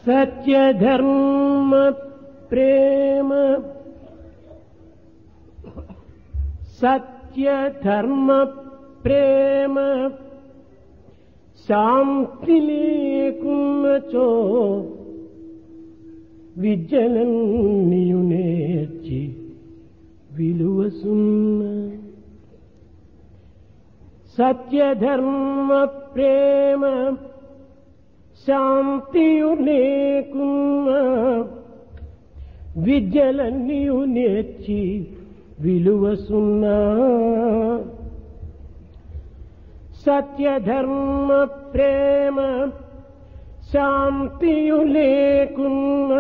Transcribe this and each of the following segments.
సత్య ధర్మ ప్రేమ సత్య ధర్మ ప్రేమ శాంతి లేకున్నచో విద్యలన్నీయు నేర్చి విలువసున్న సత్య ధర్మ ప్రేమ శాంతియు లేకున్న విద్యలన్నీయు నేర్చి విలువసున్న సత్య ధర్మ ప్రేమ శాంతియు లేకున్న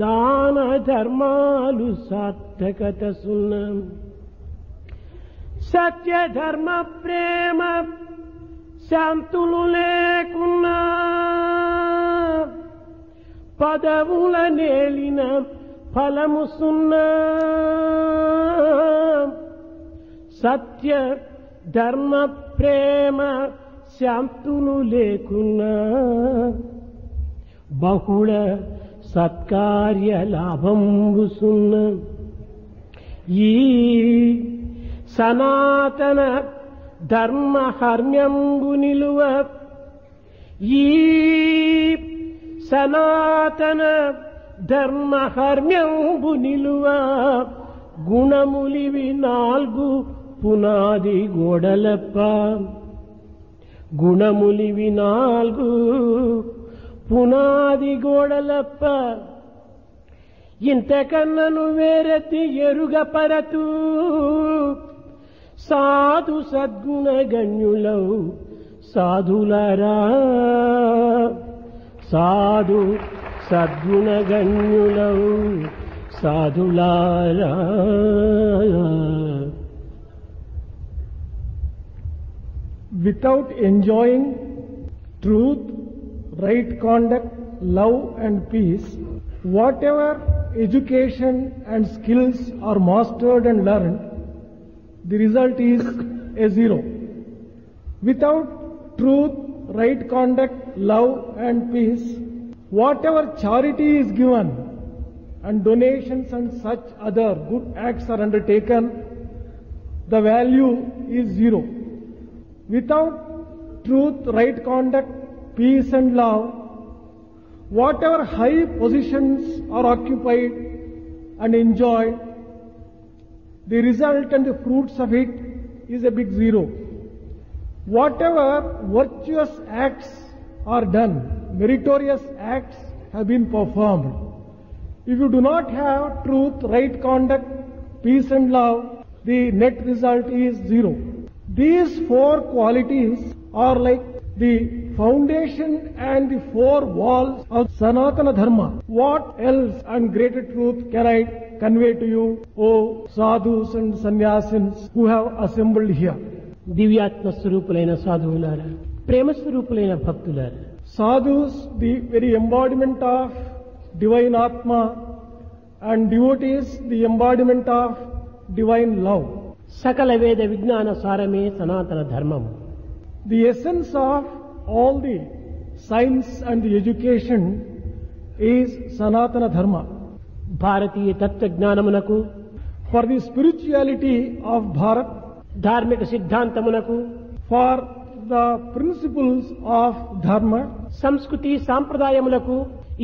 దాన ధర్మాలు సార్థకత సున్న సత్య ధర్మ ప్రేమ శాంతులు లేకున్నా పదవుల నేలిన ఫలము సున్నా సత్య ధర్మ ప్రేమ శాంతులు లేకున్నా బహుళ సత్కార్య లాభంబు సున్న ఈ సనాతన ధర్మ హర్మ్యంబు నిలువ ఈ సనాతన ధర్మ హర్మ్యంబు నిలువ గుణములివి 4 పునాది గోడలప్ప గుణములివి 4 పునాది గోడలప్ప ఇంతకన్నను వేరతి ఎరుగపరతు సాధు సద్గుణ గణ్యులవు సాధులరా సాధు సద్గుణ గణ్యులవు సాధులారా. Without enjoying truth, right conduct, love and peace, whatever education and skills are mastered and learned, the result is a zero. Without truth, right conduct, love and peace, whatever charity is given and donations and such other good acts are undertaken, the value is zero. Without truth, right conduct, peace and love, whatever high positions are occupied and enjoyed, the result and the fruits of it is a big zero. Whatever virtuous acts are done, meritorious acts have been performed. If you do not have truth, right conduct, peace and love, the net result is zero. These 4 qualities are like the foundation and the 4 walls of Sanatana Dharma. What else and greater truth can I convey to you, O sadhus and sannyasins who have assembled here? దివ్యాత్మ స్వరూపులైన సాధువులారా, ప్రేమ స్వరూపులైన భక్తులారా, sadhus, the very embodiment of divine Atma, and devotees, the embodiment of divine love. సకల వేద విజ్ఞాన సారమే సనాతన ధర్మము. The essence of all the science and the education is Sanatana Dharma. Bharatiya తత్వజ్ఞానమునకు, For the spirituality of Bharat, ధార్మిక సిద్ధాంతమునకు, for the principles of Dharma, సంస్కృతి సాంప్రదాయములకు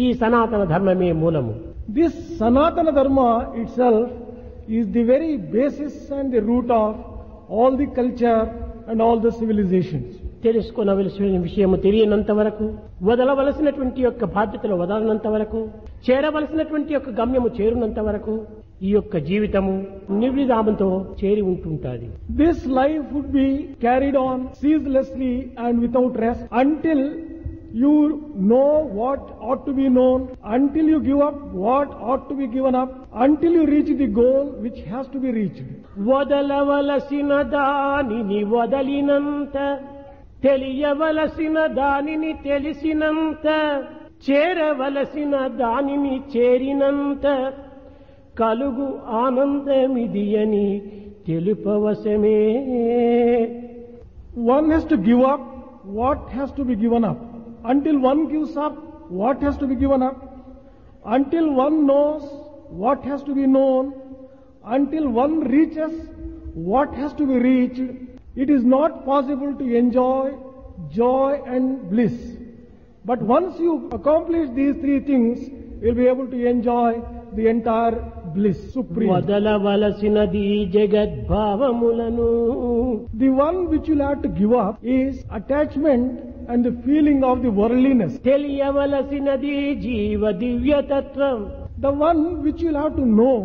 ఈ సనాతన ధర్మమే మూలము. this Sanatana Dharma itself is the very basis and the root of all the culture and all the civilizations. తెలుసుకొనవలసిన విషయము తెలియనంత వరకు, వదలవలసినటువంటి యొక్క బాధ్యతలు వదలనంత వరకు, చేరవలసినటువంటి యొక్క గమ్యము చేరునంత వరకు ఈ యొక్క జీవితము నిర్విరామంతో చేరి ఉంటుంటాది. This life would be carried on ceaselessly and without rest until you know what ought to be known, until you give up what ought to be given up, until you reach the goal which has to be reached. వదలవలసిన దానిని వదలినంత, తెలియవలసిన దానిని తెలిసినంత, చేరవలసిన దానిని చేరినంత కలుగు ఆనందమిది అని తెలుపవశమే. One has to give up what has to be given up. Until one gives up what has to be given up, until one knows what has to be known, until one reaches what has to be reached, it is not possible to enjoy joy and bliss. But once you accomplish these three things, you will be able to enjoy the entire bliss, supreme. వదలవలసినది జగద్భావములను The one which you will have to give up is attachment and the feeling of the worldliness. తెలియవలసినది జీవ దివ్యతత్వం The one which you will have to know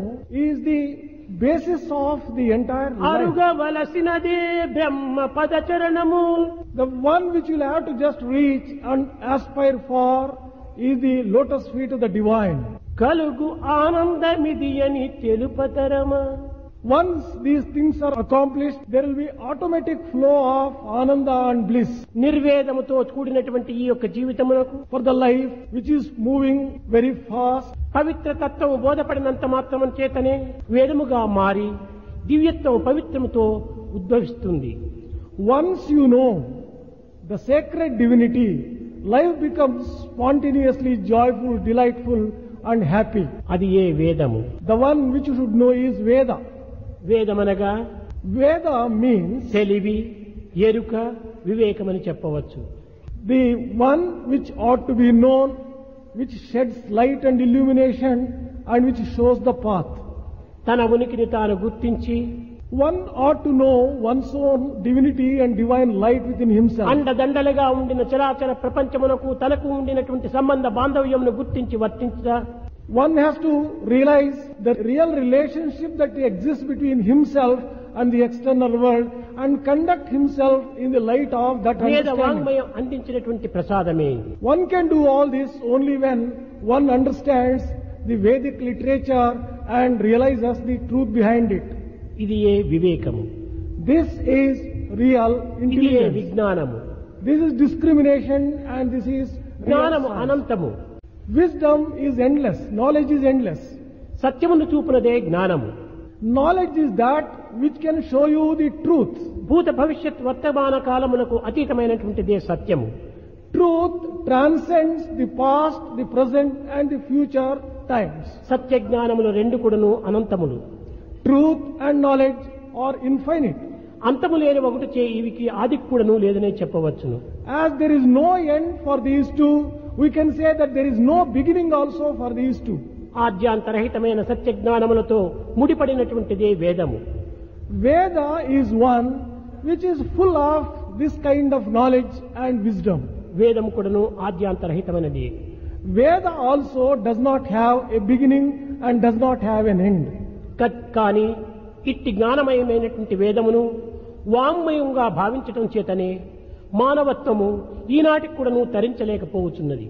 is the basis of the entire life. అరుగవలసినదే Brahma పదచరణము The one which you will have to just reach and aspire for is the lotus feet of the divine. కలుగు ఆనందమిది అని తెలుపతరమా Once these things are accomplished, there will be automatic flow of ananda and bliss. నిర్వేదముతో కూడినటువంటి ఈ యొక్క జీవితమునకు For the life which is moving very fast, పవిత్ర తత్వం బోధపడినంత మాత్రం చేతనే వేదముగా మారి దివ్యత్వం పవిత్రముతో ఉద్భవిస్తుంది. once you know the sacred divinity, life becomes spontaneously joyful, delightful and happy. అది ఏ వేదము. The one which you should know is Veda. వేదమనగా Veda means తెలివి, ఎరుక, వివేకమని చెప్పవచ్చు. the one which ought to be known, which sheds light and illumination and which shows the path. తన ఉనికిని తాను గుర్తించి One ought to know one's own divinity and divine light within himself. అండదండలుగా ఉండిన చరాచర ప్రపంచమునకు తనకు ఉండినటువంటి సంబంధ బాంధవ్యమును గుర్తించి వర్తించగా One has to realize the real relationship that exists between himself and the external world and conduct himself in the light of that వేద understanding. వాంగ్మయం అందించినటువంటి ప్రసాదమే. One can do all this only when one understands the Vedic literature and realizes the truth behind it. ఇది ఏ వివేకము. This is real ఇది ఏ intelligence. విజ్ఞానము. This is discrimination and this is real జ్ఞానము science. అనంతము. Wisdom is endless. Knowledge is endless. సత్యమును చూపునదే జ్ఞానము. Knowledge is that which can show you the truth. భూత భవిష్యత్ వర్తమాన కాలమునకు అతీతమైనటువంటిదే సత్యము. Truth transcends the past, the present and the future times. సత్య జ్ఞానములు రెండు కూడాను అనంతములు. Truth and knowledge are infinite. అంతము లేని ఒకటి చే ఇవికి ఆది కూడాను లేదనే చెప్పవచ్చును. As there is no end for these two, we can say that there is no beginning also for these two. ఆద్యాంతరహితమైన సత్య జ్ఞానములతో ముడిపడినటువంటిదే వేదము. Veda is one which is full of this kind of knowledge and wisdom. వేదము కూడాను ఆద్యాంతరహితమైనది. Veda also does not have a beginning and does not have an end. కానీ ఇట్టి జ్ఞానమయమైనటువంటి వేదమును వాంగ్మయంగా భావించటం చేతనే మానవత్వము ఈనాటికి కూడాను తరించలేకపోవచ్చున్నది.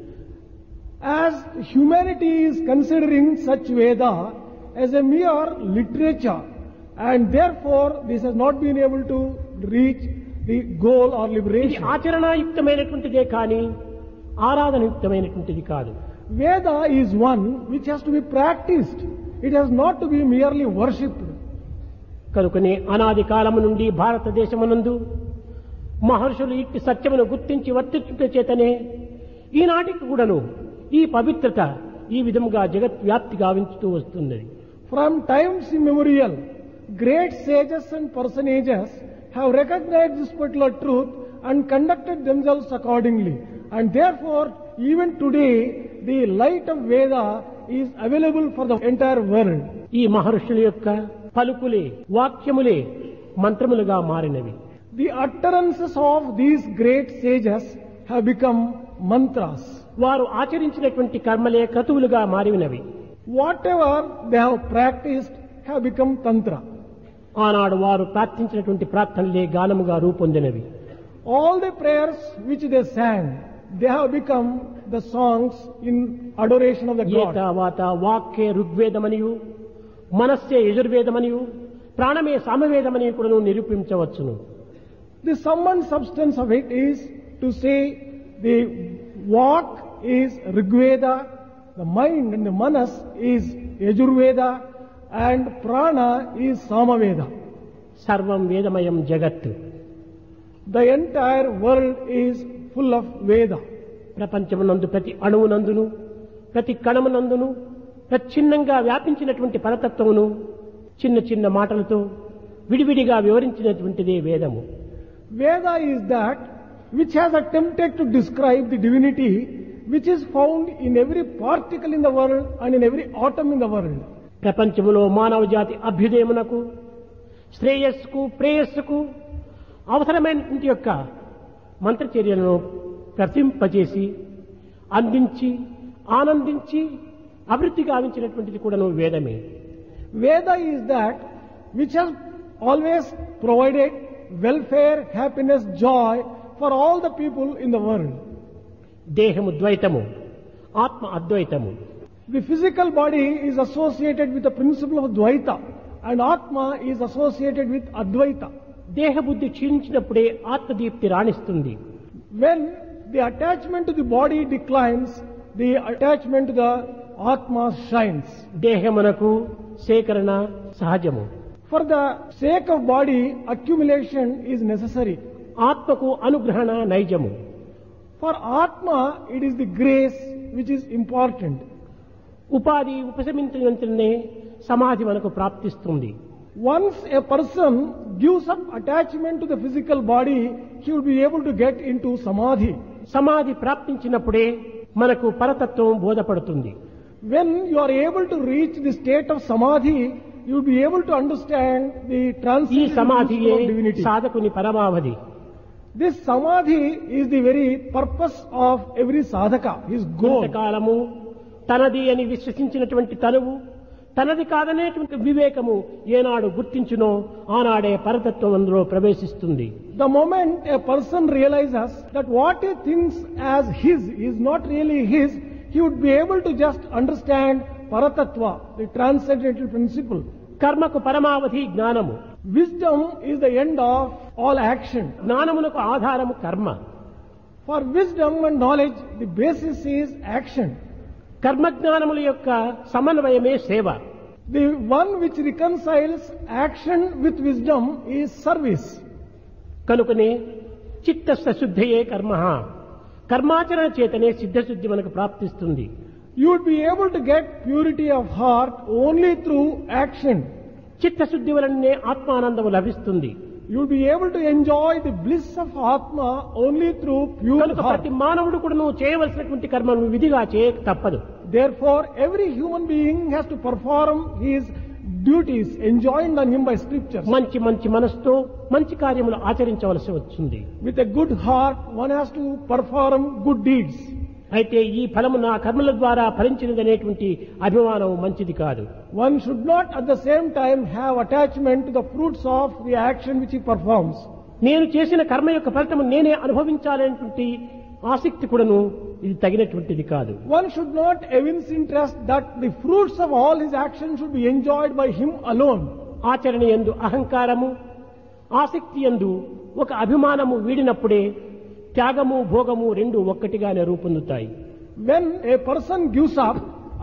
As humanity is considering such Veda as a mere literature, and therefore this has not been able to reach the goal or ఇది liberation. ఆచరణాయుక్తమైనటువంటిదే కానీ ఆరాధనయుక్తమైనటువంటిది కాదు. Veda is one which has to be practiced. It has not to be merely worshipped. కనుకనే అనాది కాలము నుండి భారతదేశమునందు మహర్షులు ఇట్టి సత్యమును గుర్తించి వర్తించుట చేతనే ఈనాటికి కూడాను ఈ పవిత్రత ఈ విధముగా జగద్వ్యాప్తి గావించుతూ వస్తున్నది. From times immemorial, great sages and personages have recognized this particular truth and conducted themselves accordingly. And therefore, even today, the light of Veda is available for the entire world. ఈ మహర్షుల యొక్క పలుకులే వాక్యములే మంత్రములుగా మారినవి. The utterances of these great sages have become mantras. వారు ఆచరించినటువంటి కర్మలే క్రతువులుగా మారినవి. Whatever they have practiced have become tantra. ఆనాడు వారు ప్రార్థించినటువంటి ప్రార్థనలే గానముగా రూపొందినవి. All the prayers which they sang, they have become the songs in adoration of the God. ఏతావాత వాక్యే ఋగ్వేదమనియు మనస్సే యజుర్వేదమనియు ప్రాణమే సామవేదమని కూడా నిరూపించవచ్చును. The sum and substance of it is to say the Vak is Rigveda, the mind and the manas is Yajurveda and prana is Samaveda. సర్వం వేదమయం జగత్. The entire world is full of Veda. ప్రపంచమునందు ప్రతి అణువునందును ప్రతి కణమునందును ప్రచ్ఛిన్నంగా వ్యాపించినటువంటి పరతత్వమును చిన్న చిన్న మాటలతో విడివిడిగా వివరించినటువంటిదే వేదము. Veda is that which has attempted to describe the divinity which is found in every particle in the world and in every atom in the world. ప్రపంచములో మానవ జాతి అభ్యుదయమునకు శ్రేయస్సుకు ప్రేయస్సుకు అవసరమైనటువంటి యొక్క మంత్రచర్యలను ప్రతింపజేసి అందించి ఆనందించి అభివృద్ధి గావించినటువంటిది కూడాను వేదమే. Veda is that which has always provided welfare, happiness, joy for all the people in the world. దేహము ద్వైతము, ఆత్మ అద్వైతము. The physical body is associated with the principle of Dvaita and Atma is associated with Advaita. దేహబుద్ధి క్షీణించినప్పుడే ఆత్మదీప్తి రాణిస్తుంది. When the attachment to the body declines, the attachment to the Atma shines. దేహమునకు సేకరణ సహజము. For the sake of body, accumulation is necessary. ఆత్మకు అనుగ్రహణ నైజము. For Atma, it is the grace which is important. ఉపాధి ఉపశమించిన వెంటనే సమాధి మనకు ప్రాప్తిస్తుంది. Once a person gives up attachment to the physical body, he will be able to get into samadhi. సమాధి ప్రాప్తించినప్పుడే మనకు పరతత్వం బోధపడుతుంది. When you are able to reach the state of samadhi, you will be able to understand the ఈ transcendental సమాధియే principle of divinity. సాధకుని పరమావధి. This samadhi is the very purpose of every sadhaka, his goal. కొంతకాలము తనది అని విశ్వసించినటువంటి తనువు తనది కాదనేటువంటి వివేకము ఏనాడు గుర్తించునో ఆనాడే పరతత్వం అందులో ప్రవేశిస్తుంది. The moment a person realizes that what he thinks as his is not really his, he would be able to just understand Paratattva, the transcendental principle. కర్మకు పరమావధి జ్ఞానము. Wisdom is the end of all action. జ్ఞానమునకు ఆధారము కర్మ. For wisdom and knowledge, the basis is action. కర్మజ్ఞానముల యొక్క సమన్వయమే సేవ. The one which reconciles action with wisdom is service. కనుకనే చిత్తస్య శుద్ధయే కర్మ. కర్మాచరణ చేతనే సిద్ధశుద్ధి మనకు ప్రాప్తిస్తుంది. You would be able to get purity of heart only through action. చిత్తశుద్ధి వలనే ఆత్మానందము లభిస్తుంది. You will be able to enjoy the bliss of Atma only through pure కనుక heart. ప్రతి మానవుడు కూడా నువ్వు చేయవలసినటువంటి కర్మను విధిగా చేయక తప్పదు. Therefore, every human being has to perform his duties enjoined on him by scriptures. మంచి మంచి మనసుతో మంచి కార్యములు ఆచరించవలసి వచ్చింది. With a good heart, one has to perform good deeds. అయితే ఈ ఫలము నా కర్మల ద్వారా ఫలించినదనేటువంటి అభిమానం మంచిది కాదు. One should not at the same time have attachment to the fruits of the action which he performs. నేను చేసిన కర్మ యొక్క ఫలితము నేనే అనుభవించాలనేటువంటి ఆసక్తి కూడాను ఇది తగినటువంటిది కాదు. One should not evince interest that the fruits of all his actions should be enjoyed by him alone. ఆచరణ యందు అహంకారము ఆసక్తి యందు ఒక అభిమానము వీడినప్పుడే త్యాగము భోగము రెండు ఒక్కటిగానే రూపొందుతాయి. When a person gives up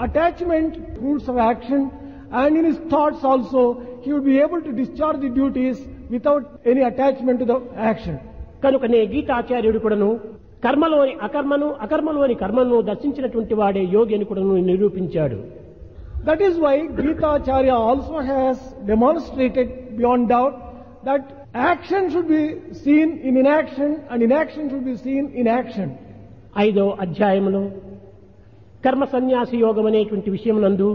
attachment to fruits of action and in his thoughts also, he will be able to discharge the duties without any attachment to the action. కనుకనే గీతాచార్యుడు కూడాను కర్మలోని అకర్మను అకర్మలోని కర్మను దర్శించినటువంటి వాడే యోగి అని కూడాను నిరూపించాడు. That is why Gita Acharya also has demonstrated beyond doubt that action should be seen in inaction and inaction should be seen in action. 5వ అధ్యాయంలో కర్మ సన్యాసి యోగం అనేటువంటి విషయం నందు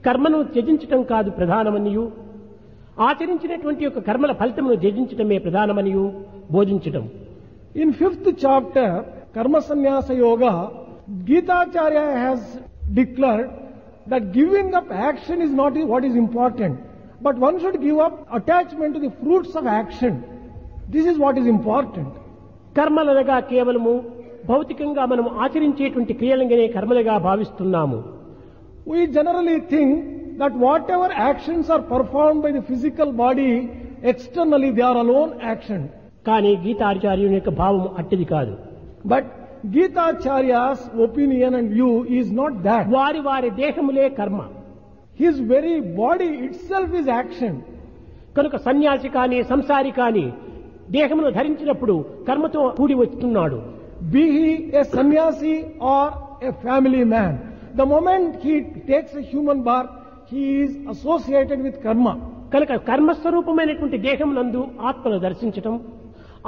కర్మను త్యజించటం కాదు ప్రధానమనియు ఆచరించినటువంటి యొక్క కర్మల ఫలితమును త్యజించటమే ప్రధానమనియు బోధించటం. In 5th chapter, Karma Sannyasa Yoga, Gita Acharya has declared that giving up action is not what is important, but one should give up attachment to the fruits of action. This is what is important. కర్మలనగా కేవలము భౌతికంగా మనము ఆచరించేటువంటి క్రియలంగానే కర్మలుగా భావిస్తున్నాము. We generally think that whatever actions are performed by the physical body, externally they are alone action. కానీ గీతాచార్యుని యొక్క భావము అట్టిది కాదు. But Gita Acharya's opinion and view is not that. వారి వారి దేహములే కర్మ. His very body itself is action. కనుక సన్యాసి కానీ సంసారి కానీ దేహమును ధరించినప్పుడు కర్మతో కూడి వస్తున్నాడు. be he a sannyasi or a family man. The moment he takes a human birth, he is associated with karma. కనుక కర్మస్వరూపమైనటువంటి దేహం నందు ఆత్మను దర్శించటం,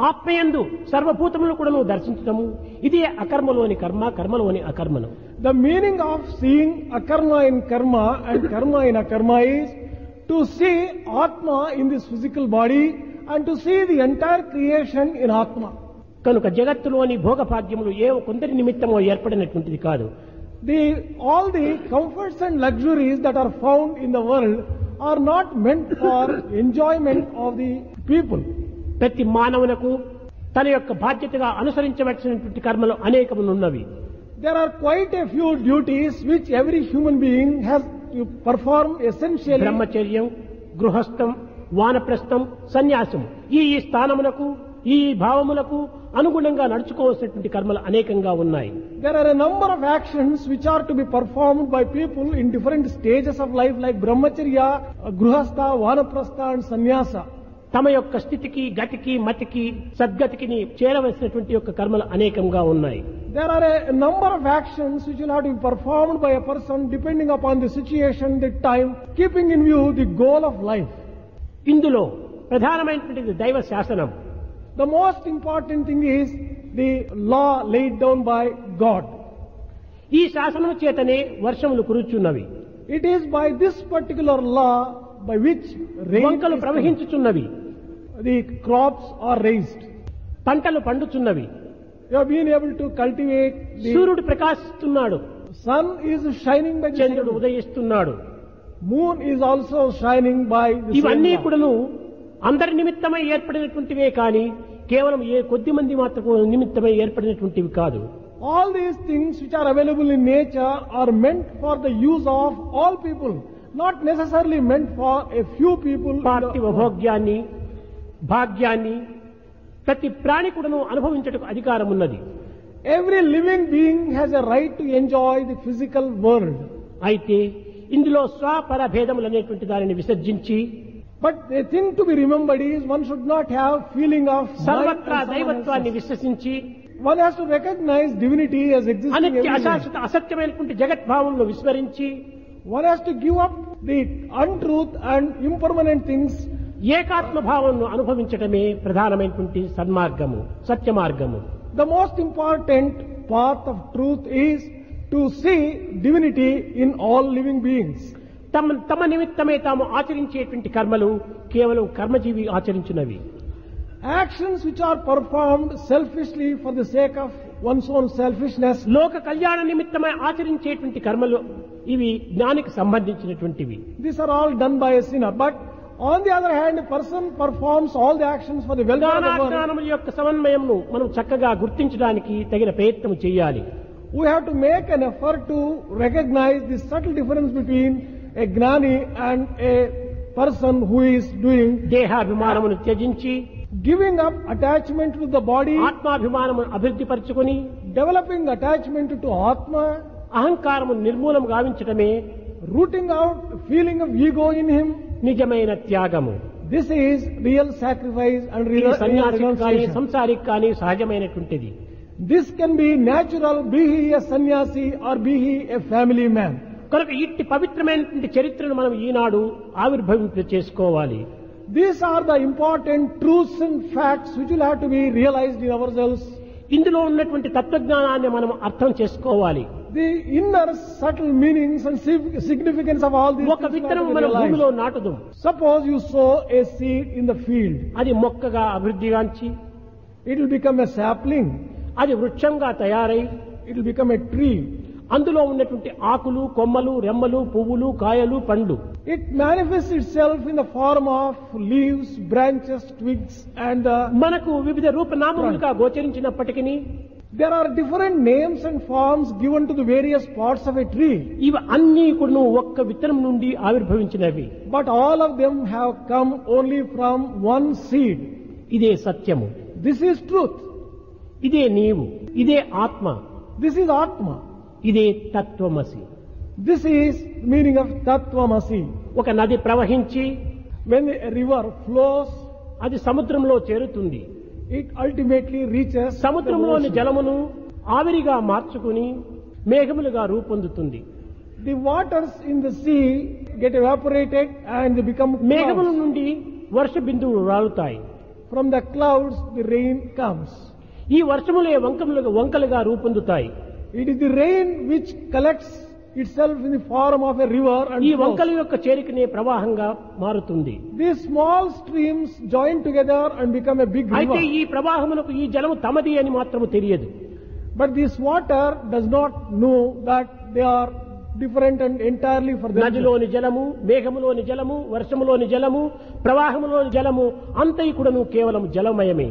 ఆత్మయందు సర్వభూతములను కూడా దర్శించటము, ఇదే అకర్మలోని కర్మ, కర్మలోని అకర్మను. The meaning of seeing akarma in karma and karma in akarma is to see Atma in this physical body and to see the entire creation in Atma. కనుక జగత్తులోని భోగభాగ్యములు ఏ కొందరి నిమిత్తమో ఏర్పడినటువంటిది కాదు. All the comforts and luxuries that are found in the world are not meant for enjoyment of the people. ప్రతి మానవునకు తన యొక్క బాధ్యతగా అనుసరించవలసినటువంటి కర్మలు అనేకములున్నవి. There are quite a few duties which every human being has to perform essentially. బ్రహ్మచర్యం, గృహస్థం, వానప్రస్థం, సన్యాసం, ఈ స్థానములకు, ఈ భావములకు అనుగుణంగా నడుచుకోవాల్సినటువంటి కర్మలు అనేకంగా ఉన్నాయి. There are a number of actions which are to be performed by people in different stages of life, like brahmacharya, gruhastha, vanaprastha and sannyasa. తమ యొక్క స్థితికి, గతికి, మతికి, సద్గతికి చేరవలసినటువంటి యొక్క కర్మలు అనేకంగా ఉన్నాయి. There are a number of actions which will have to be performed by a person depending upon the situation, the time, keeping in view the goal of life. ఇందులో ప్రధానమైనటువంటిది దైవ శాసనం. The most important thing is the law laid down by God. ఈ శాసనం చేతనే వర్షములు కురుచున్నవి. It is by this particular law by which rain వంకలు ప్రవహించుచున్నవి, the crops are raised. పంటలు పండుచున్నవి. You have been able to cultivate. సూర్యుడు ప్రకాశిస్తున్నాడు, Sun is shining by the చంద్రుడు same. ఉదయిస్తున్నాడు. Moon is also shining by the ఇవన్నీ same law. కూడాను అందరి నిమిత్తమై ఏర్పడినటువంటివే కానీ కేవలం ఏ కొద్ది మంది మాత్రం నిమిత్తమై ఏర్పడినటువంటివి కాదు. All these things which are available in nature are meant for the use of all people, not necessarily meant for a few people. పార్థివ భోగ్యాన్ని, భాగ్యాన్ని ప్రతి ప్రాణి కూడాను అనుభవించటకు అధికారం ఉన్నది. Every living being has a right to enjoy the physical world. అయితే ఇందులో స్వపర భేదములు అనేటువంటి దానిని విసర్జించి, But the thing to be remembered is one should not have feeling of సర్వత్రా mine and someone దైవత్వాన్ని else's. విశ్వసించి, One has to recognize divinity as existing అనిత్య everywhere. అశాశ్వత అసత్యమైనటువంటి జగద్భావంలో విస్మరించి, One has to give up the untruth and impermanent things. ఏకాత్మ భావంను అనుభవించటమే ప్రధానమైనటువంటి సన్మార్గము, సత్య మార్గము. The most important path of truth is to see divinity in all living beings. తమ నిమిత్తమే తాము ఆచరించేటువంటి కర్మలు కేవలం కర్మజీవి ఆచరించినవి. Actions which are performed selfishly for the sake of one's own selfishness. లోక కళ్యాణ నిమిత్తమై ఆచరించేటువంటి కర్మలు ఇవి జ్ఞానికి సంబంధించినటువంటివి. These are all done by a sinner. But on the other hand, a person performs all the actions for the welfare of the world. జ్ఞానాజ్ఞానముల యొక్క సమన్వయంను మనం చక్కగా గుర్తించడానికి తగిన ప్రయత్నం చేయాలి. We have to make an effort to recognize the subtle difference between a gnani and a person who is doing దేహాభిమానమును త్యజించి, giving up attachment to the body, ఆత్మాభిమానమును అభివృద్ధి పరచుకొని, developing attachment to Atma, అహంకారము నిర్మూలం గావించటమే rooting out feeling of ego in him. నిజమైన త్యాగము. This is real sacrifice and ఇది real సన్యాసికి కానీ renunciation. సంసారికి కానీ సహజమైనటువంటిది. This can be natural, be he a sannyasi or be he a family man. కనుక ఇట్టి పవిత్రమైనటువంటి చరిత్రను మనం ఈనాడు ఆవిర్భవింప చేసుకోవాలి. These are the important truths and facts which will have to be realized in ourselves. ఇందులో ఉన్నటువంటి తత్వజ్ఞానాన్ని మనం అర్థం చేసుకోవాలి. The inner subtle meanings and significance of all these ఒక things will విత్తనం have to be మనం భూమిలో realized. నాటుదాం. Suppose you sow a seed in the field. అది మొక్కగా అభివృద్ధిగాంచి, It will become a sapling. అది వృక్షంగా తయారై, It will become a tree. అందులో ఉన్నటువంటి ఆకులు, కొమ్మలు, రెమ్మలు, పువ్వులు, కాయలు, పండ్లు It manifests itself in the form of leaves, branches, twigs and మనకు వివిధ రూపనామములుగా గోచరించినప్పటికీ there are different names and forms given to the various parts of a tree. ఇవి అన్నీ కూడా ఒక్క విత్తనం నుండి ఆవిర్భవించినవి. But all of them have come only from one seed. ఇదే సత్యము, This is truth. ఇదే నీవు, ఇదే ఆత్మ, This is Atma. ఇదే తత్వమసి. This is meaning of Tattvamasi. ఒక నది ప్రవహించి When a river flows, అది సముద్రంలో చేరుతుంది. it ultimately reaches the సముద్రంలోని ocean. జలమును ఆవిరిగా మార్చుకుని మేఘములుగా రూపొందుతుంది. The waters in the sea get evaporated and they become మేఘముల clouds. నుండి వర్ష బిందువులు రాలుతాయి. From the clouds the rain comes. ఈ వర్షములే వంకలుగా రూపొందుతాయి. It is the rain which collects itself in the form of a river and ఈ flows. Vankala యొక్క చేరికనే ప్రవాహంగా మారుతుంది. These small streams join together and become a big అయితే river. ఈ ప్రవాహములకు ఈ జలము తమది అని మాత్రము తెలియదు. But this water does not know that they are different and entirely for themselves. నదిలోని జలము, మేఘములోని జలము, వర్షములోని జలము, ప్రవాహములోని జలము అంతయి కూడాను కేవలం జలమయమే.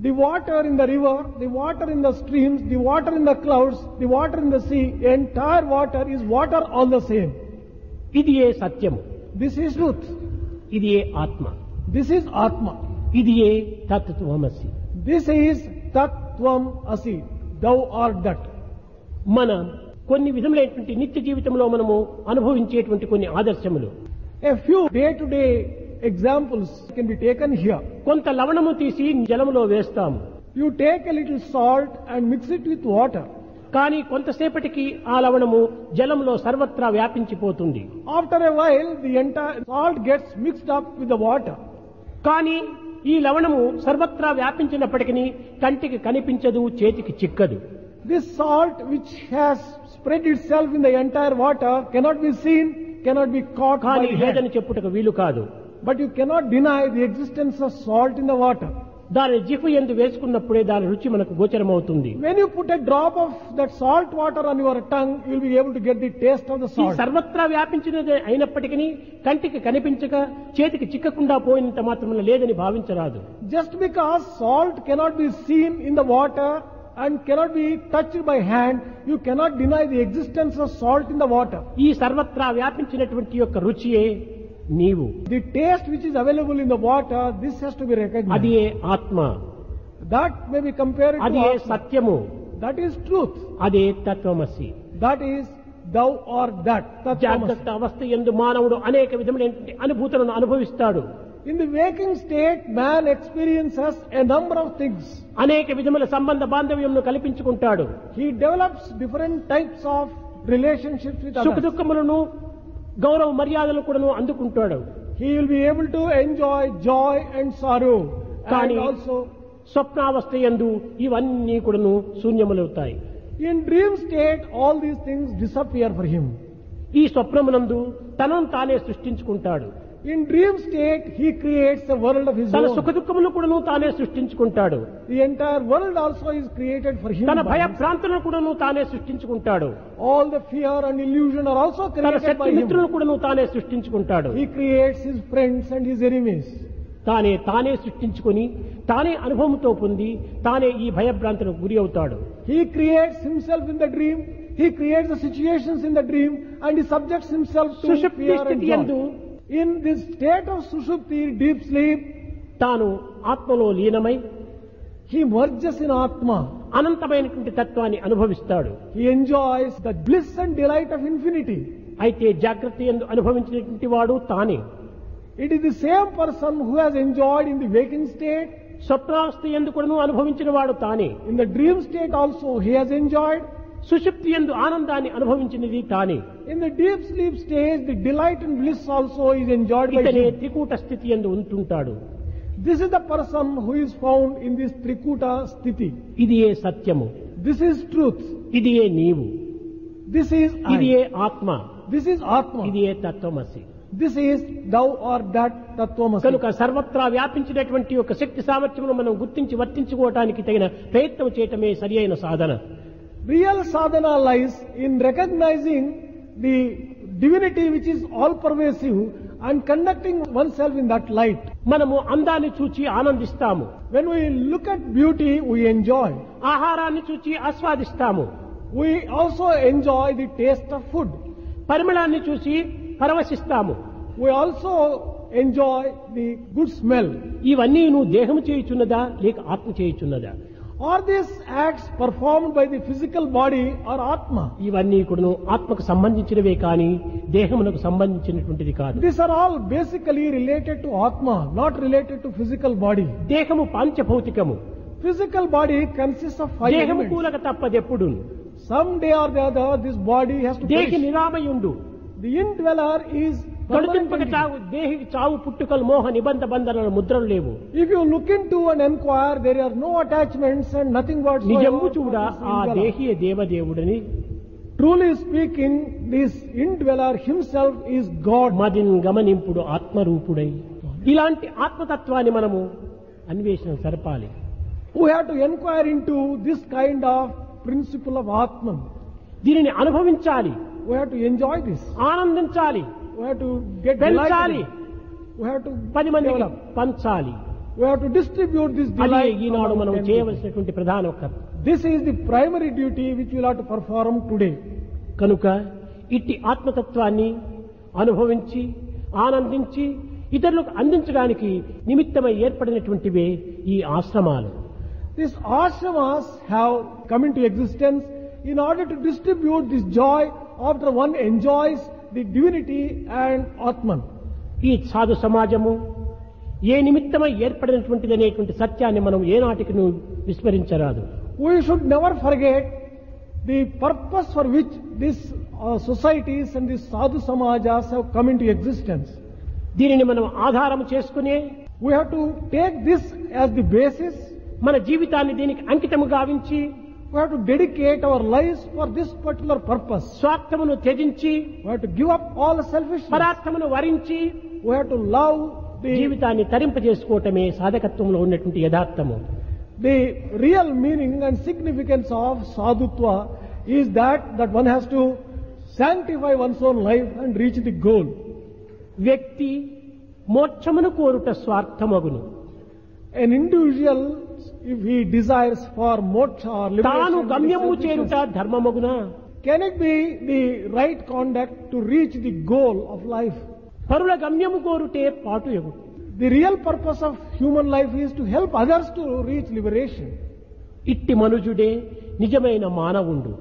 The water in the river, the water in the streams, the water in the clouds, the water in the sea, entire water is water all the same. ఇది ఏ సత్యము, This is truth. ఇది ఏ ఆత్మ, This is Atma. ఇది ఏ తత్వమసి. This is Tattvam Asi. Thou art that. మన కొన్ని విధములైనటువంటి నిత్య జీవితంలో మనము అనుభవించేటువంటి కొన్ని ఆదర్శములు. A few day-to-day examples can be taken here. కొంత లవణము తీసి జలములో వేస్తాము. You take a little salt and mix it with water. కానీ కొంతసేపటికి ఆ లవణము జలంలో సర్వత్రా వ్యాపించిపోతుంది. After a while, the entire salt gets mixed up with the water. కానీ ఈ లవణము సర్వత్రా వ్యాపించినప్పటికీ కంటికి కనిపించదు, చేతికి చిక్కదు. This salt which has spread itself in the entire water cannot be seen, cannot be caught by కానీ the hand. లేదని చెప్పుటకు వీలు కాదు. But you cannot deny the existence of salt in the water. దాని జిహ్వ యందు వేసుకున్నప్పుడే దాని రుచి మనకు గోచరమవుతుంది. When you put a drop of that salt water on your tongue, you will be able to get the taste of the ఈ salt. సర్వత్రా వ్యాపించినదే అయినప్పటికీ కంటికి కనిపించక చేతికి చిక్కకుండా పోయినంత మాత్రం లేదని భావించరాదు. Just because salt cannot be seen in the water and cannot be touched by hand, you cannot deny the existence of salt in the water. ఈ సర్వత్రా వ్యాపించినటువంటి యొక్క రుచియే నీవు. The taste which is available in the water, this has to be అది recognized. ఏ ఆత్మ, That may be compared అది to A Atma. సత్యము, That is truth. అదే తత్వమసి. That is thou art that. జాగ్రత్త అవస్థ యందు మానవుడు అనేక విధములైన అనుభూతులను అనుభవిస్తాడు. In the waking state, man experiences a number of things. అనేక విధముల సంబంధ బాంధవ్యంను కల్పించుకుంటాడు. He develops different types of relationships with సుఖ others. దుఃఖములను, గౌరవ మర్యాదలు కూడాను అందుకుంటాడు. He will be able to enjoy joy and sorrow. And కానీ also, స్వప్నావస్థ యందు ఇవన్నీ కూడాను శూన్యములవుతాయి. in dream state, all these things disappear for him. ఈ స్వప్నమునందు తనను తానే సృష్టించుకుంటాడు. In dream state, he creates a world of his తన own. సుఖ దుఃఖములను కూడాను తానే సృష్టించుకుంటాడు. The entire world also is created for him. తన by భయ himself. భ్రాంతులను కూడాను తానే సృష్టించుకుంటాడు. All the fear and illusion are also తన created శత్రు by him. మిత్రులను కూడాను తానే సృష్టించుకుంటాడు. He creates his friends and his enemies. తానే సృష్టించుకొని తానే అనుభవంతో పొంది తానే ఈ భయభ్రాంతులకు గురి అవుతాడు. He creates himself in the dream. He creates the situations in the dream and he subjects himself to సుషుప్తి fear and స్థితి యందు joy. In this state of sushupti, deep sleep, తాను ఆత్మలో లీనమై he merges in Atma. అనంతమైనటువంటి తత్వాన్ని అనుభవిస్తాడు. He enjoys the bliss and delight of infinity. అయితే జాగ్రత్త యందు అనుభవించినటువంటి వాడు తానే. It is the same person who has enjoyed in the waking state. స్వప్నావస్థ యందు కూడాను అనుభవించిన వాడు తానే. In the dream state also he has enjoyed. సుషుప్తి యందు ఆనందాన్ని అనుభవించినది తానే. In the deep sleep stage, the delight and bliss also is enjoyed by ఇతనే him. త్రికూట స్థితి యందు ఉంటుంటాడు. This is the person who is found in this Trikuta Sthiti. ఇది ఏ సత్యము, This is truth. ఇది ఏ నీవు, This is ఇది I. ఏ ఆత్మ, This is Atma. ఇది ఏ తత్వమసి. This is thou art that Tattvamasi. కనుక సర్వత్రా వ్యాపించినటువంటి ఒక శక్తి సామర్థ్యమును మనం గుర్తించి వర్తించుకోవటానికి తగిన ప్రయత్నం చేయటమే సరి అయిన సాధన. Real sadhana lies in recognizing the divinity which is all pervasive and conducting oneself in that light. మనము అందాన్ని చూచి ఆనందిస్తాము, When we look at beauty, we enjoy. ఆహారాన్ని చూచి ఆస్వాదిస్తాము, We also enjoy the taste of food. పరిమళాన్ని చూసి పరవశిస్తాము. We also enjoy the good smell. ఇవన్నీ నువ్వు దేహము చేయుచున్నదా లేక ఆత్మ చేయుచున్నదా? Are these acts performed by the physical body or Atma? ఇవన్నీ కూడాను ఆత్మకు సంబంధించినవే కానీ దేహమునకు సంబంధించినటువంటిది కాదు. These are all basically related to Atma, not related to physical body. దేహము పంచభౌతికము. Physical body consists of 5 దేహము elements. కూలక తప్పదెప్పుడు. Someday or the other, this body has to దేహి perish. నిరామయుండు. The indweller is permanent కడుతింపక entity. చావు దేహికి చావు పుట్టుకలు మోహ నిబంధ బంధనల ముద్రలు లేవు. If you look into and inquire, there are no attachments and nothing whatsoever. నిజము చూడ for this ఆ indweller. దేహియే దేవదేవుడని. Truly speaking, this indweller himself is God. Madin గమనింపుడు ఆత్మరూపుడై. ఇలాంటి ఆత్మతత్వాన్ని మనము అన్వేషణ సరపాలి. We have to inquire into this kind of principle of Atman. దీనిని అనుభవించాలి, We have to enjoy this. ఆనందించాలి, We have to get పెంచాలి, delighted. We have to 10 మందికి develop. పంచాలి. We have to distribute this అది delight. ఈనాడు మనం among 10 people. చేయవలసినటువంటి ప్రధాన కర్త. This is the primary duty which we will have to perform today. కనుక ఇట్టి ఆత్మతత్వాన్ని అనుభవించి ఆనందించి ఇతరులకు అందించడానికి నిమిత్తమై ఏర్పడినటువంటివే ఈ ఆశ్రమాలు. These ashramas have come into existence in order to distribute this joy after one enjoys the divinity and Atman. ఈ సాధు సమాజము ఏ నిమిత్తమై ఏర్పడినటువంటిది అనేటువంటి సత్యాన్ని మనం ఏనాటికి విస్మరించరాదు. We should never forget the purpose for which these societies and these sadhu samajas have come into existence. దీనిని మనం ఆధారం చేసుకునే We have to take this as the basis. మన జీవితాన్ని దీనికి అంకితము గావించి We have to dedicate our lives for this particular purpose. స్వార్థమును త్యజించి We have to give up all the selfishness. పరార్థమును వరించి We have to love the జీవితాన్ని తరింపజేసుకోవటమే సాధకత్వంలో ఉన్నటువంటి యథార్థము. real meaning and significance of sadhutva is that one has to sanctify one's own life and reach the goal. వ్యక్తి మోక్షమును కోరుట స్వార్థమగును. An individual, if he desires for moksha or తాను liberation, గమ్యము selfishness, చేరుట ధర్మమగునా? can it be the right conduct to reach the goal of life? పరుల గమ్యము కోరుటే పాటు ఎగుడు. The real purpose of human life is to help others to reach liberation. ఇట్టి మనుజుడే నిజమైన మానవుండు.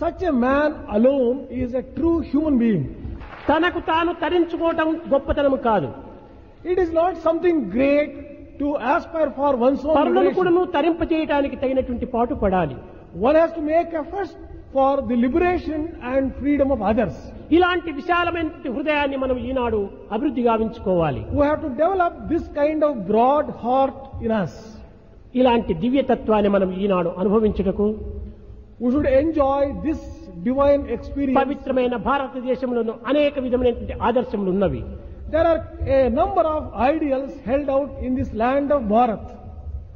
Such a man alone is a true human being. తనకు తాను తరించుకోవటం గొప్పతనము కాదు. It is not something great to aspire for one's own పరులను liberation. కూడాను తరింపజేయడానికి తగినటువంటి పాటు పడాలి. One has to make efforts for the liberation and freedom of others. ఇలాంటి విశాలమైన హృదయాన్ని మనం ఈనాడు అభివృద్ధి గావించుకోవాలి. We have to develop this kind of broad heart in us. ఇలాంటి దివ్యతత్వాన్ని మనం ఈనాడు అనుభవించుటకు We should enjoy this divine experience. పవిత్రమైన భారతదేశంలోనూ అనేక విధమైనటువంటి ఆదర్శములు ఉన్నవి. There are a number of ideals held out in this land of Bharat.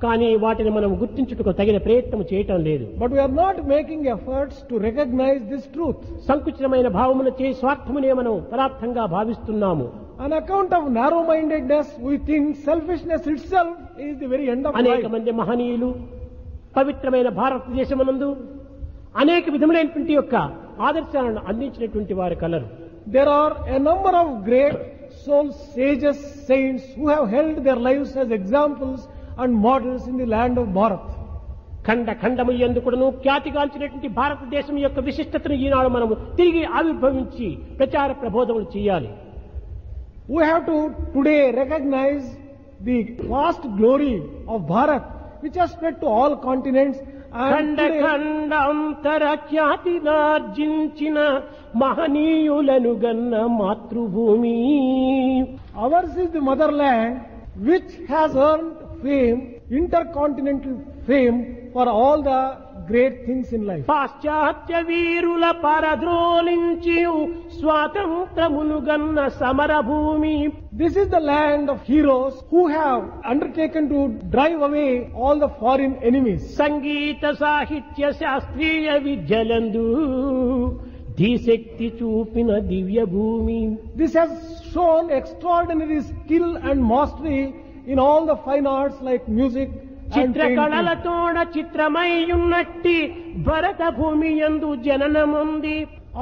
కానీ వాటిని మనం గుర్తించుటకు తగిన ప్రయత్నం చేయటం లేదు. But we are not making efforts to recognize this truth. సంకుచితమైన భావమున చే స్వార్థమునే మనం పరార్థంగా భావిస్తున్నాము. On account of narrow-mindedness, we think selfishness itself is the very end of అనేక life. మంది మహనీయులు పవిత్రమైన భారతదేశమునందు అనేక విధములైనటువంటి యొక్క ఆదర్శాలను అందించినటువంటి వారు colour. There are a number of great souls, sages, saints who have held their lives as examples and models in the land of Bharat. ఖండ ఖండము ఎందుకును ఖ్యాతిగాంచినటువంటి భారతదేశం యొక్క విశిష్టతను ఈనాడు మనము తిరిగి ఆవిర్భవించి ప్రచార ప్రబోధములు చేయాలి. We have to today recognize the vast glory of Bharat, which has spread to all continents. And Khanda today, ఖండాంతర ఖ్యాతినార్జించిన మహనీయులను గన్న మాతృభూమి. ours is the motherland which has earned fame, intercontinental fame for all the great things in life. పాశ్చాత్య వీరుల పరద్రోలించి స్వాతంత్రమును గన్న సమరభూమి. This is the land of heroes who have undertaken to drive away all the foreign enemies. సంగీత సాహిత్య శాస్త్రీయ విద్యలందు ధీశక్తి చూపిన దివ్య భూమి. This has shown extraordinary skill and mastery in all the fine arts like music and painting. చిత్రకళలతోడ చిత్రమై ఉన్నట్టి భరత భూమి యందు జననముంది.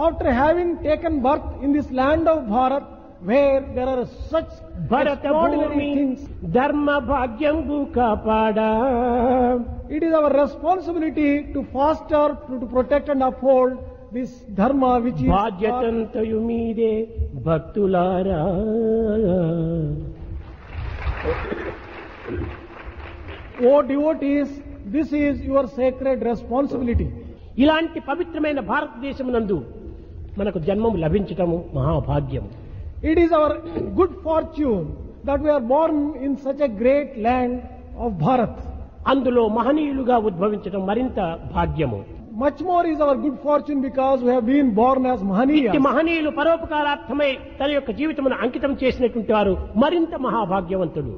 After having taken birth in this land of Bharat, where there are such Bharata extraordinary భూమి things. ధర్మ భాగ్యంబు కాపాడా. It is our responsibility to foster, to protect and uphold this dharma which is బాధ్యతంతయు మీదే భక్తులారా. O devotees, this is your sacred responsibility. ఇలాంటి పవిత్రమైన భారతదేశమునందు మనకు జన్మము లభించటము మహాభాగ్యం. It is our good fortune that we are born in such a great land of Bharat. అందులో మహనీయులుగా ఉద్భవించటం మరింత భాగ్యము. Much more is our good fortune because we have been born as ఇట్టి Mahaniyas. మహనీయులు పరోపకారార్థమై తన యొక్క జీవితమును అంకితం చేసినటువంటి వారు మరింత మహాభాగ్యవంతులు.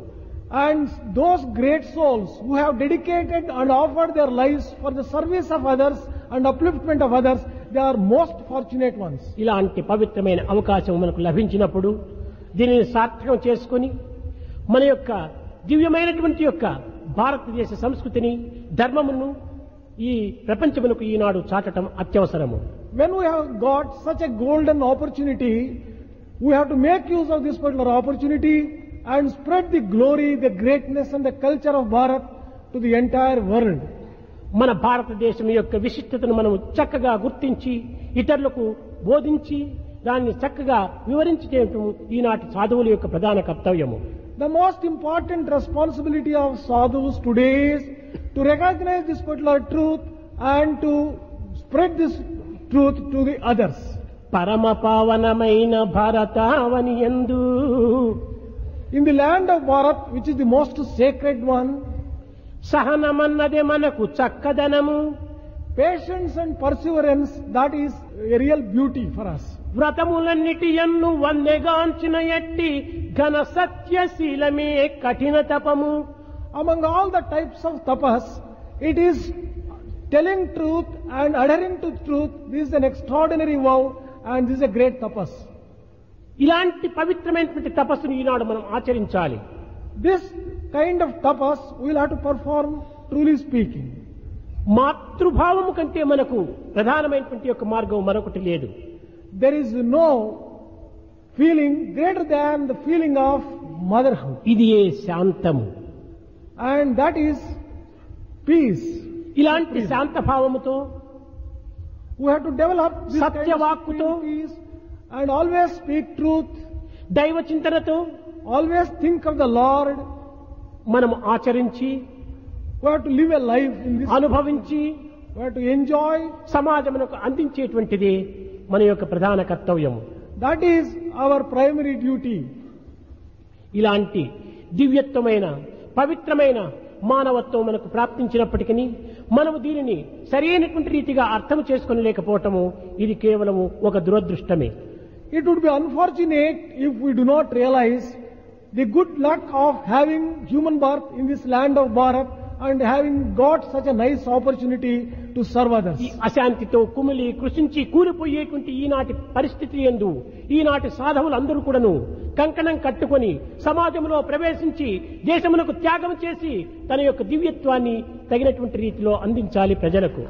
And those great souls who have dedicated and offered their lives for the service of others and upliftment of others, they are most fortunate ones. ఇలాంటి పవిత్రమైన అవకాశం మనకు లభించినప్పుడు దీనిని సార్థకం చేసుకొని మన యొక్క దివ్యమైనటువంటి యొక్క భారతదేశ సంస్కృతిని ధర్మమును ఈ ప్రపంచమునకు ఈనాడు చాటడం అత్యవసరము. When we have got such a golden opportunity, we have to make use of this particular opportunity and spread the glory, the greatness and the culture of Bharat to the entire world. మన భారతదేశం యొక్క విశిష్టతను మనం చక్కగా గుర్తించి ఇతరులకు బోధించి దాన్ని చక్కగా వివరించడం ఈనాటి సాధువుల యొక్క ప్రధాన కర్తవ్యము. The most important responsibility of sadhus today is to recognize this particular truth and to spread this truth to the others. పరమ పావనమైన భారతావని యందు In the land of Bharat, which is the most sacred one, సహనమన్నదే మనకు చక్కదనము, patience and perseverance, that is a real beauty for us. వ్రతములన్నిటి యన్ను వన్నెగాంచిన ఎట్టి ఘన సత్యశీలమే కఠిన తపము. Among all the types of tapas, it is telling truth and adhering to truth. This is an extraordinary vow and this is a great tapas. ఇలాంటి పవిత్రమైనటువంటి తపస్సును ఈనాడు మనం ఆచరించాలి. This kind of tapas we will have to perform, truly speaking. మాతృభావము కంటే మనకు ప్రధానమైనటువంటి యొక్క మార్గం మరొకటి లేదు. There is no feeling greater than the feeling of motherhood, ఇది ఏ శాంతము. and that is peace. ఇలాంటి శాంత భావముతో We have to develop this kind of సత్యవాక్కుతో, peace and always speak truth, దైవ చింతనతో always think of the Lord. మనము ఆచరించి We have to live a life in this. అనుభవించి We have to enjoy. సమాజమునకు అందించేటువంటిది మన యొక్క ప్రధాన కర్తవ్యము. That is our primary duty. ఇలాంటి దివ్యత్వమైన పవిత్రమైన మానవత్వం మనకు ప్రాప్తించినప్పటికీ మనము దీనిని సరైనటువంటి రీతిగా అర్థం చేసుకోలేకపోవటము ఇది కేవలము ఒక దురదృష్టమే. It would be unfortunate if we do not realize the good luck of having human birth in this land of Bharat and having got such a nice opportunity to serve others. ఈ అశాంతితో కుమిలి కృషించి కూలిపోయేటువంటి ఈనాటి పరిస్థితి యందు ఈనాటి సాధవులందరూ కూడాను కంకణం కట్టుకొని సమాజంలో ప్రవేశించి దేశమునకు త్యాగం చేసి తన యొక్క దివ్యత్వాన్ని తగినటువంటి రీతిలో అందించాలి ప్రజలకు.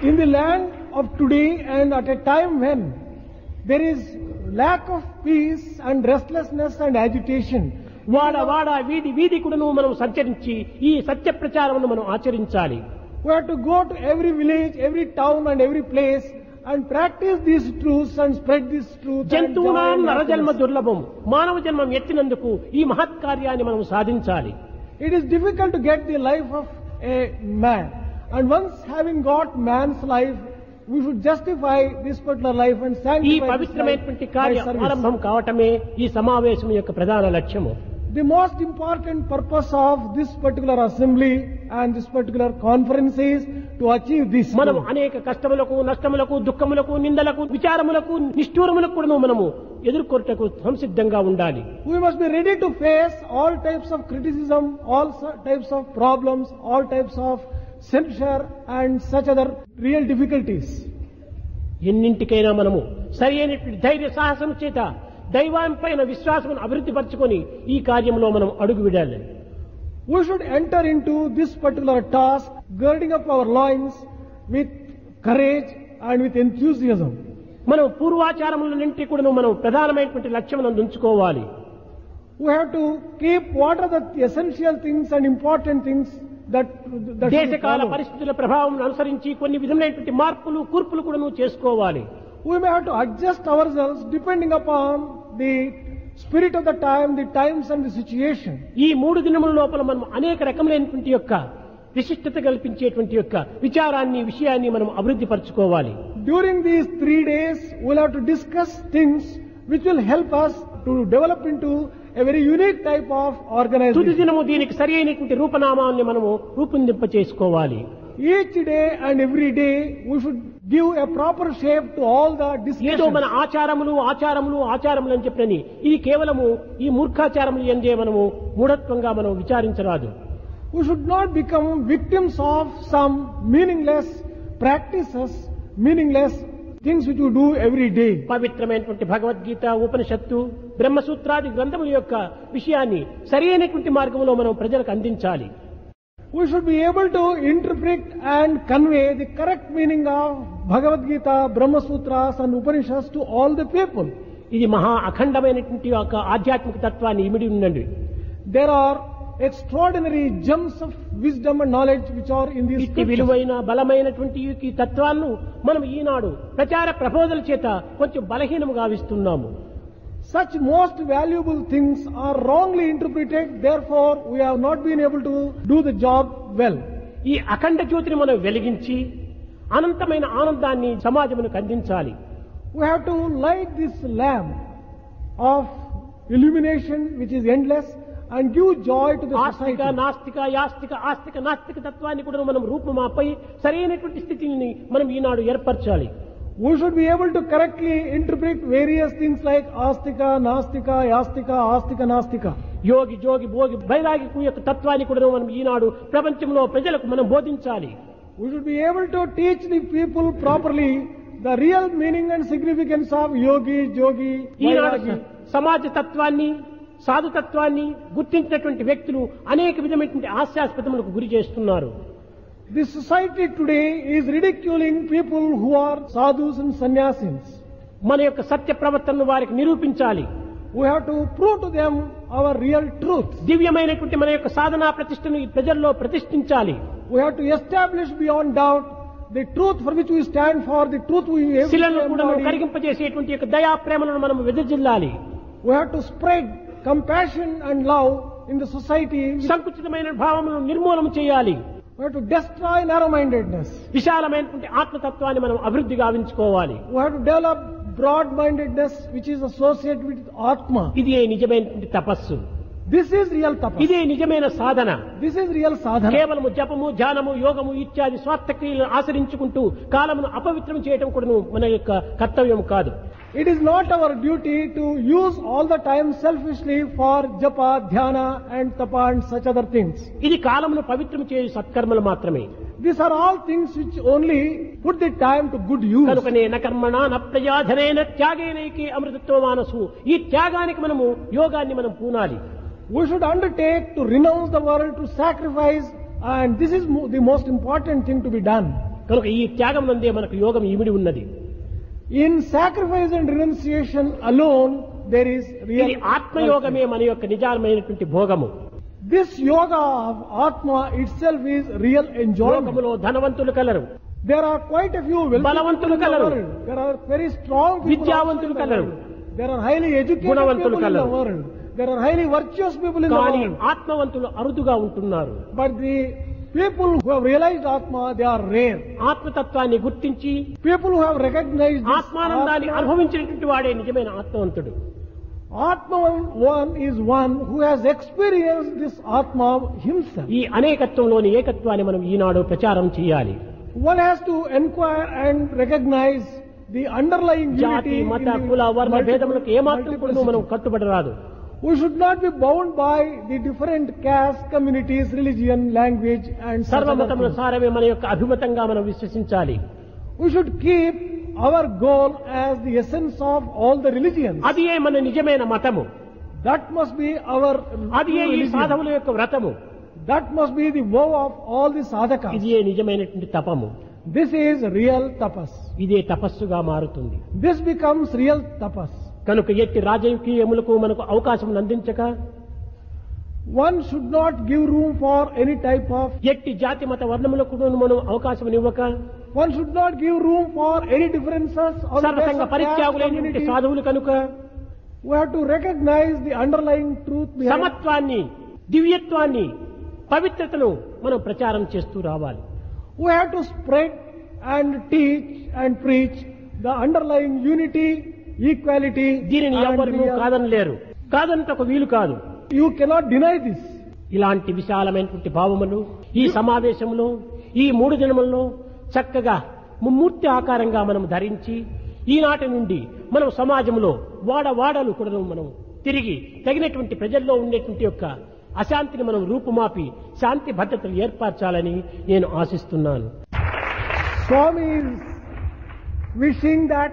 In the land of today and at a time when there is lack of peace and restlessness and agitation, వాడ వాడ వీధి వీధి కూడాను మనం సంచరించి ఈ సత్య ప్రచారమును మనం ఆచరించాలి. we have to go to every village, every town and every place and practice these truths and spread this truth. and joy జంతువునాం and నరజన్మ happiness. దుర్లభం, మానవ జన్మం ఎత్తినందుకు ఈ మహత్కార్యాన్ని మనం సాధించాలి. It is difficult to get the life of a man, and once having got man's life, we should justify this particular life and ఈ sanctify this life పవిత్రమైనటువంటి by కార్య service. ఆరంభం కావటమే ఈ సమావేశం యొక్క ప్రధాన లక్ష్యము. The most important purpose of this particular assembly and this particular conference is to achieve this. మనం అనేక కష్టములకు, నష్టములకు, దుఃఖములకు, నిందలకు, విచారములకు, నిష్ఠూరములకు కూడా మనము ఎదుర్కొంటకు సంసిద్ధంగా ఉండాలి. We must be ready to face all types of criticism, all types of problems, all types of censure and such other real difficulties. ఎన్నింటికైనా మనము సరి అయినటువంటి ధైర్య సాహసం చేత దైవాంపైన విశ్వాసమును అభివృద్ధి పరచుకొని ఈ కార్యంలో మనం అడుగు విడాలి. We should enter into this particular task girding up our loins with courage and with enthusiasm. మనం పూర్వాచారములన్నింటి కూడా మనం ప్రధానమైనటువంటి లక్ష్యం ఉంచుకోవాలి. We have to keep what are the essential things and important things that should దేశకాల follow. పరిస్థితుల ప్రభావం అనుసరించి కొన్ని విధమైనటువంటి మార్పులు కూర్పులు కూడా చేసుకోవాలి. We may have to adjust ourselves depending upon the spirit of the time, the times and the situation. ఈ 3 దినముల లోపల మనం అనేక రకములైనటువంటి యొక్క విశిష్టత కల్పించేటువంటి యొక్క విషయాన్ని మనం అభివృద్ధి పరచుకోవాలి. During these 3 days, we'll have to discuss things which will help us to develop into a very unique type of తుది organization. దినము దీనికి సరి అయినటువంటి రూపనామాన్ని మనము రూపొందింప చేసుకోవాలి. Each day and every day, we should give a proper shape to all the ఏదో మన discussions. ఆచారములు అని చెప్పని ఇది కేవలము ఈ మూర్ఖాచారములు ఎందే మనము మూఢత్వంగా మనం విచారించరాదు. We should not become victims of some meaningless practices, meaningless things which we do every day. పవిత్రమైనటువంటి భగవద్గీత, ఉపనిషత్తు, బ్రహ్మసూత్రాది గ్రంథముల యొక్క విషయాన్ని సరి అయినటువంటి మార్గంలో మనం ప్రజలకు అందించాలి. We should be able to interpret and convey the correct meaning of Bhagavad Gita, Brahma Sutras and Upanishads to all the people. ఇది మహా అఖండమైనటువంటి ఒక ఆధ్యాత్మిక తత్వాన్ని ఇమిడి ఉండండి. There are extraordinary gems of wisdom and knowledge which are in these ఇట్టి scriptures. విలువైన బలమైనటువంటి ఈ తత్వాలను మనం ఈనాడు ప్రచార ప్రబోధల చేత కొంచెం బలహీనము గావిస్తున్నాము. Such most valuable things are wrongly interpreted, therefore we have not been able to do the job well. ఈ అఖండ జ్యోతిని మనం వెలిగించి అనంతమైన ఆనందాన్ని సమాజమునకు అందించాలి. We have to light this lamp of illumination which is endless and give joy to the ఆస్తిక, society. నాస్తిక, యాస్తిక, ఆస్తిక, నాస్తిక తత్వాన్ని కూడా మనం రూపుమాపై సరైనటువంటి స్థితిని మనం ఈనాడు ఏర్పరచాలి. We should be able to correctly interpret various things like astika, nastika, yastika, astika, nastika. యోగి, జోగి, భోగి, బైరాగికు యొక్క తత్వాన్ని కూడా మనం ఈనాడు ప్రపంచంలో ప్రజలకు మనం బోధించాలి. We should be able to teach the people properly the real meaning and significance of yogi, jogi, Eenadu vairagi. సమాజ తత్వాన్ని, సాధు తత్వాన్ని గుర్తించినటువంటి వ్యక్తులు అనేక విధమైనటువంటి హాస్యాస్పదములకు గురి చేస్తున్నారు. The society today is ridiculing people who are sadhus and sannyasins. మన యొక్క సత్య ప్రవర్తనను వారికి నిరూపించాలి. We have to prove to them our real truth. దివ్యమైనటువంటి మన యొక్క సాధనా ప్రతిష్టను ఈ ప్రజల్లో ప్రతిష్ఠించాలి. We have to establish beyond doubt the truth for which we stand for, the truth we శిలను కూడా మనం embody. కరిగింపజేసేటువంటి యొక్క దయా ప్రేమలను మనం వెదజిల్లాలి. We have to spread compassion and love in the society. సంకుచితమైన భావములను నిర్మూలన చేయాలి. We have to destroy narrow-mindedness. విశాలమైనటువంటి ఆత్మతత్వాన్ని మనం అభివృద్ధి గావించుకోవాలి. We have to develop broad-mindedness which is associated with Atma. ఇదే నిజమైనటువంటి తపస్సు. This is real tapas. ఇదే నిజమైన సాధన. This is real sadhana. కేవలము జపము, ధ్యానము, యోగము ఇత్యాది స్వార్థక్రియలను ఆచరించుకుంటూ కాలమును అపవిత్రం చేయడం కూడా మన యొక్క కర్తవ్యం కాదు. It is not our duty to use all the time selfishly for japa, dhyana and tapa and such other things. ఇది కాలమును పవిత్రం చేయు సత్కర్మలు మాత్రమే. These are all things which only put the time to good use. కనుకనే న కర్మణ న ప్రజాధనేన త్యాగేనైకే అమృతత్వ మానసు. ఈ త్యాగానికి మనము యోగాన్ని మనం పూనాలి. We should undertake to renounce the world, to sacrifice, and this is the most important thing to be done. కనుక ఈ త్యాగం నందే మనకు యోగం ఇమిడి ఉన్నది. In sacrifice and renunciation alone, there is real. ఇది ఆత్మయోగమే మన యొక్క నిజమైనటువంటి భోగము. This yoga of Atma itself is real enjoyment. లోకములో ధనవంతులు colour, There are quite a few wealthy బలవంతులు people in the colour. world. There are very strong people విద్యావంతులు also in the colour. world. There are highly educated గుణవంతులు people in the colour. world. There are highly virtuous people in the కానీ world. ఆత్మవంతులు అరుదుగా ఉంటున్నారు. But the people who have realized Atma, they are rare. ఆత్మతత్వాన్ని గుర్తించి People who have recognized this ఆత్మానందాన్ని Atma, అనుభవించినటువంటి వాడే నిజమైన ఆత్మవంతుడు. Atma one is one who has experienced this Atma himself. ఈ అనేకత్వంలోని ఏకత్వాన్ని మనం ఈనాడు ప్రచారం చేయాలి. One has to inquire and recognize the underlying జాతి, unity in మత, the కుల, వర్ణ భేదములకు ఏమాత్రం కూడా మనం multiplicity. కట్టుబడరాదు. We should not be bound by the different castes, communities, religion, language and such other సర్వమతముల things. సారమే మన యొక్క అభిమతంగా మనం విశ్వసించాలి. We should keep our goal as the essence of all the religions. అది మన నిజమైన మతము. That must be our అది true ఈ religion. సాధముల యొక్క వ్రతము. That must be the vow of all the sadhakas. ఇది నిజమైనటువంటి తపము. This is real tapas. ఇదే తపస్సుగా మారుతుంది. This becomes real tapas. కనుక ఎట్టి రాజకీయములకు మనకు అవకాశం అందించక, One should not give room for any type of, ఎట్టి జాతి మత వర్ణములకు మనం అవకాశం ఇవ్వక, one should not give room for any differences on the సర్వసంగ basis of caste, పరిత్యాగులైనటువంటి community. సాధువులు కనుక We have to recognize the underlying truth behind. సమత్వాన్ని, దివ్యత్వాన్ని, పవిత్రతను మనం ప్రచారం చేస్తూ రావాలి. We have to spread and teach and preach the underlying unity, equality, దీనిని and ఎవరు real- కాదనలేరు. కాదనటకు వీలు కాదు. You cannot deny this. ఇలాంటి విశాలమైనటువంటి భావములు ఈ సమావేశంలో ఈ 3 దినముల్లో చక్కగా ముమ్మూర్తి ఆకారంగా మనం ధరించి, ఈనాటి నుండి మనం సమాజంలో వాడవాడలు కూడా మనం తిరిగి తగినటువంటి ప్రజల్లో ఉండేటువంటి యొక్క అశాంతిని మనం రూపుమాపి శాంతి భద్రతలు ఏర్పరచాలని నేను ఆశిస్తున్నాను. Swami is wishing that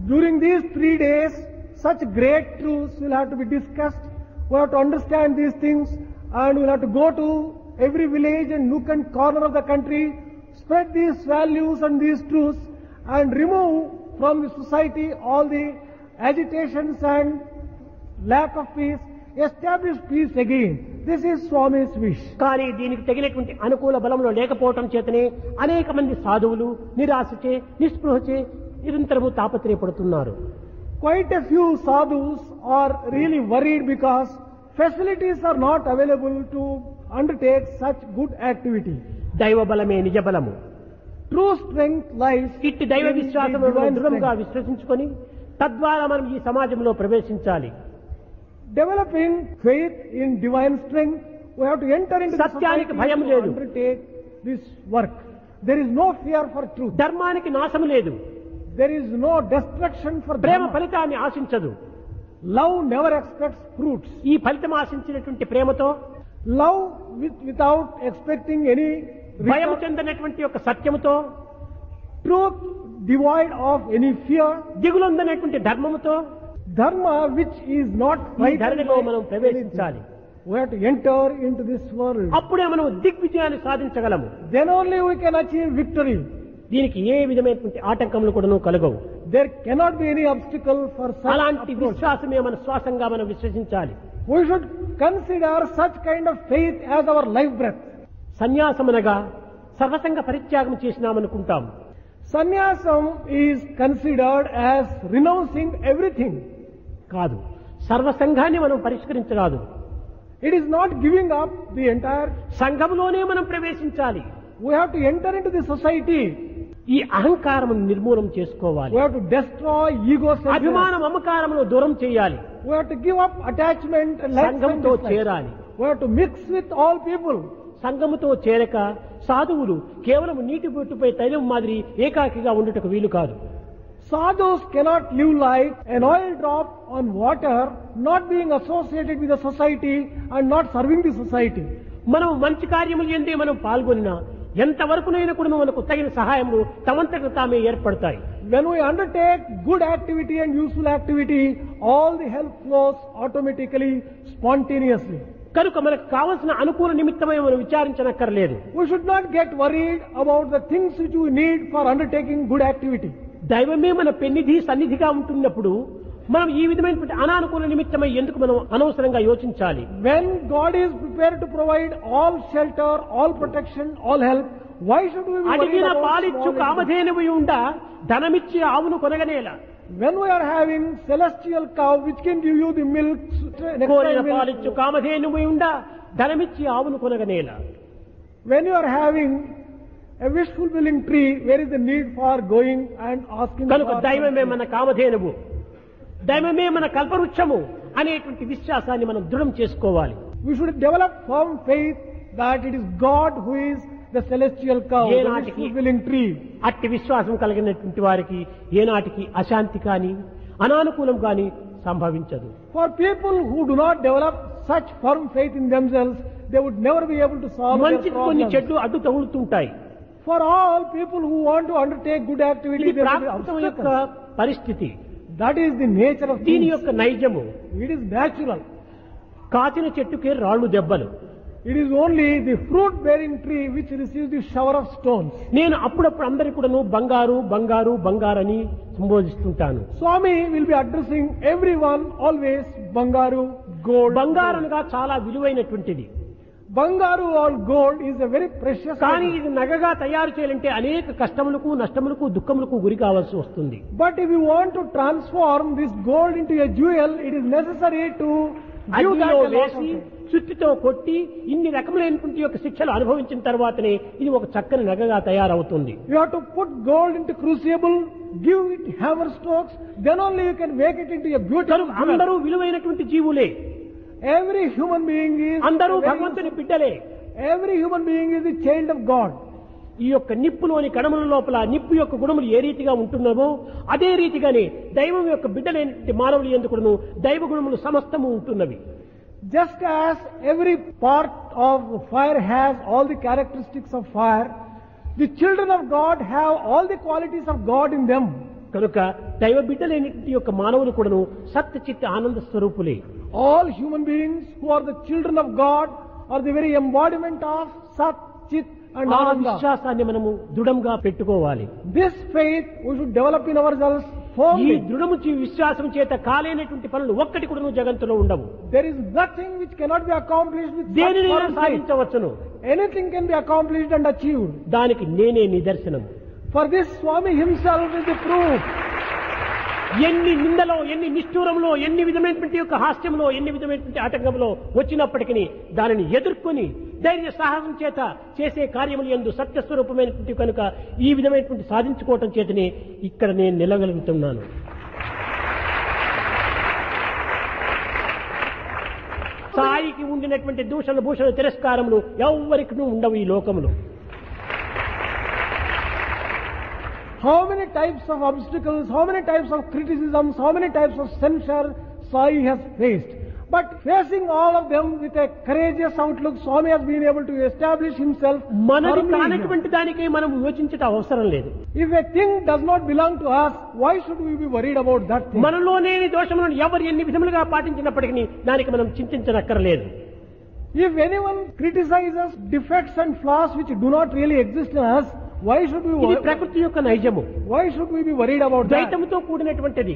during these 3 days, such great truths will have to be discussed. We have to understand these things, and we'll have to go to every village and nook and corner of the country, spread these values and these truths, and remove from the society all the agitations and lack of peace, establish peace again. This is Swami's wish. కానీ దీనికి తగినటువంటి అనుకూల బలంలో లేకపోవటం చేతనే అనేక మంది సాధువులు నిరాశచే నిస్పృహచే నిరంతరము తాపత్రయపడుతున్నారు. Quite a few sadhus are really worried because facilities are not available to undertake such good activity. దైవ బలమే నిజ బలము. True strength lies ఇట్టి దైవ in the విశ్వాసములను divine దృఢంగా strength. విశ్వసించుకొని తద్వారా మనం ఈ సమాజంలో ప్రవేశించాలి. Developing faith in divine strength, we have to enter into the సత్యానికి society భయం to లేదు. undertake this work. There is no fear for truth. ధర్మానికి నాశము లేదు. There is no destruction for Prema dharma. ఫలితాన్ని ఆశించదు. Love never expects fruits. ఈ ఫలితం ఆశించినటువంటి ప్రేమతో, Love without expecting any భయము return. చెందినటువంటి యొక్క సత్యముతో, Truth devoid of any fear. దిగులొందనటువంటి ధర్మముతో Dharma which is not ఈ frightened ధరణిలో by మనం anything. ప్రవేశించాలి. We have to enter into this world. అప్పుడే మనం దిగ్విజయాన్ని సాధించగలము. Then only we can achieve victory. దీనికి ఏ విధమైనటువంటి ఆటంకములు కూడాను కలగవు. There cannot be any obstacle for such అలాంటి approach. విశ్వాసమే మన శ్వాసంగా మనం విశ్వసించాలి. We should consider such kind of faith as our life breath. సన్యాసమనగా సర్వసంగ పరిత్యాగం చేసినామనుకుంటాం. Sannyasam is considered as renouncing everything. కాదు, సర్వసంఘాన్ని మనం పరిష్కరించరాదు. It is not giving up the entire. సంఘంలోనే మనం ప్రవేశించాలి. We have to enter into the society. ఈ అహంకారమును నిర్మూలన చేసుకోవాలి. We have to destroy ego centers. అభిమాన మమకారమును దూరం చేయాలి. We have to give up attachment and likes and సంఘంతో dislikes. చేరాలి. We have to mix with all people. సంఘముతో చేరక సాధువులు కేవలం నీటి బొట్టుపై తైలం మాదిరి ఏకాకిగా ఉండుటకు వీలు కాదు. Sadhus cannot live like an oil drop on water, not being associated with the society and not serving the society. మనం మంచి కార్యములు ఎందే మనం పాల్గొనినా ఎంతవరకునైనా కూడా మనకు తగిన సహాయములు తమంతట తామే ఏర్పడతాయి. When we undertake good activity and useful activity, all the help flows automatically, spontaneously. కనుక మనకు కావలసిన అనుకూల నిమిత్తమై మనం విచారించనక్కర్లేదు. We should not get worried about the things which we need for undertaking good activity. దైవమే మన పెన్నిధి సన్నిధిగా ఉంటున్నప్పుడు మనం ఈ విధమైనటువంటి అనానుకూల నిమిత్తమై ఎందుకు మనం అనవసరంగా యోచించాలి? When God is prepared to provide all shelter, all protection, all help, why should we be worried అడిగిన about పాలిచ్చు small activity? కామధేనువు ఉండ ధనమిచ్చి ఆవును కొనగనేలా. When we are having celestial cow which can give you the milk, కోరిన next పాలిచ్చు time కామధేనువు ఉండ ధనమిచ్చి ఆవును కొనగనేలా. when you are having a wish fulfilling tree, where is the need for going and asking కనుక for దైవమే something? మన కామధేనువు, దైవమే మన కల్పవృక్షము అనేటువంటి విశ్వాసాన్ని మనం దృఢం చేసుకోవాలి. We should develop firm faith that it is God who is the celestial cow, the wish fulfilling tree. అట్టి విశ్వాసం కలిగినటువంటి వారికి ఏనాటికి అశాంతి కాని అనానుకూలం కాని సంభవించదు. For people who do not develop such firm faith in themselves, they would never be able to solve their మంచికి కొన్ని problems. చెడ్లు అడ్డు తగులుతుంటాయి. For all people who want to undertake good activity, ఇది there will be ప్రాకృతం యొక్క obstacles. పరిస్థితి. That is the nature of దీని things. యొక్క నైజము. It is natural. కాచిన చెట్టుకే రాళ్ళు దెబ్బలు. It is only the fruit-bearing tree which receives the shower of stones. నేను అప్పుడప్పుడు అందరికీ కూడాను బంగారు బంగారు బంగారని సంబోధిస్తుంటాను. Swami will be addressing everyone always Bangaru, gold. బంగారు అనగా చాలా విలువైనటువంటిది. Bangaru or gold is a very precious కానీ item. ఇది నగగా తయారు చేయాలంటే అనేక కష్టములకు నష్టములకు దుఃఖములకు గురి కావాల్సి వస్తుంది. But if you want to transform this gold into a jewel, it is necessary to give that అగ్నిలో a lot of వేసి it. చుట్టితో కొట్టి ఇన్ని రకములైనటువంటి యొక్క శిక్షలు అనుభవించిన తర్వాతనే ఇది ఒక చక్కని నగగా తయారవుతుంది. You have to put gold into crucible, give it hammer strokes, then only you can make it into a beautiful కనుక jewel. అందరూ విలువైనటువంటి జీవులే, Every human being is అందరూ very- భగవంతుని బిడ్డలే. every human being is the child of God. ఈ యొక్క నిప్పులోని కణముల లోపల నిప్పు యొక్క గుణములు ఏ రీతిగా ఉంటున్నావో అదే రీతిగానే దైవం యొక్క బిడ్డలైన మానవులు ఎందుకును దైవ గుణములు సమస్తము ఉంటున్నవి. Just as every part of fire has all the characteristics of fire, the children of God have all the qualities of God in them. కనుక దైవ బిడ్డలైనటువంటి యొక్క మానవులు కూడాను సత్య చిత్త ఆనంద స్వరూపులే. All human beings who are the children of God are the very embodiment of Sat, Chit and ఆ Ananda. విశ్వాసాన్ని మనము దృఢంగా పెట్టుకోవాలి. This faith we should develop in ourselves ఈ firmly. దృఢము విశ్వాసం చేత కాలేనటువంటి పనులు ఒక్కటి కూడాను జగత్తులో ఉండవు. There is nothing which cannot be accomplished with such దేనినైనా firm faith. సాధించవచ్చును. Anything can be accomplished and achieved. దానికి నేనే నిదర్శనం. For this, Swami himself is the proof. ఎన్ని నిందలో ఎన్ని నిష్ఠూరంలో ఎన్ని విధమైనటువంటి యొక్క హాస్యంలో ఎన్ని విధమైనటువంటి ఆటంకంలో వచ్చినప్పటికీ దానిని ఎదుర్కొని ధైర్య సాహసం చేత చేసే కార్యములు యందు సత్యస్వరూపమైనటువంటి కనుక ఈ విధమైనటువంటి సాధించుకోవటం చేతనే ఇక్కడ నేను నిలగలుగుతున్నాను. సాయికి ఉండినటువంటి దూషణ భూషణ తిరస్కారములు ఎవ్వరికి ఉండవు ఈ లోకములో. How many types of obstacles, how many types of criticisms, how many types of censure Sai has faced. But facing all of them with a courageous outlook, Swami has been able to establish himself మనది firmly here. కానటువంటి దానికే మనం యోచించటం అవసరం లేదు. If a thing does not belong to us, why should we be worried about that thing? మనలోనేని దోషములను ఎవరు ఎన్ని విధములుగా పాటించినప్పటికీ దానికి మనం చింతించనక్కర్లేదు. If anyone criticizes defects and flaws which do not really exist in us, why should we ఇది worry? ప్రకృతి యొక్క నైజము. Why should we be worried about that? ద్వైతముతో కూడినటువంటిది.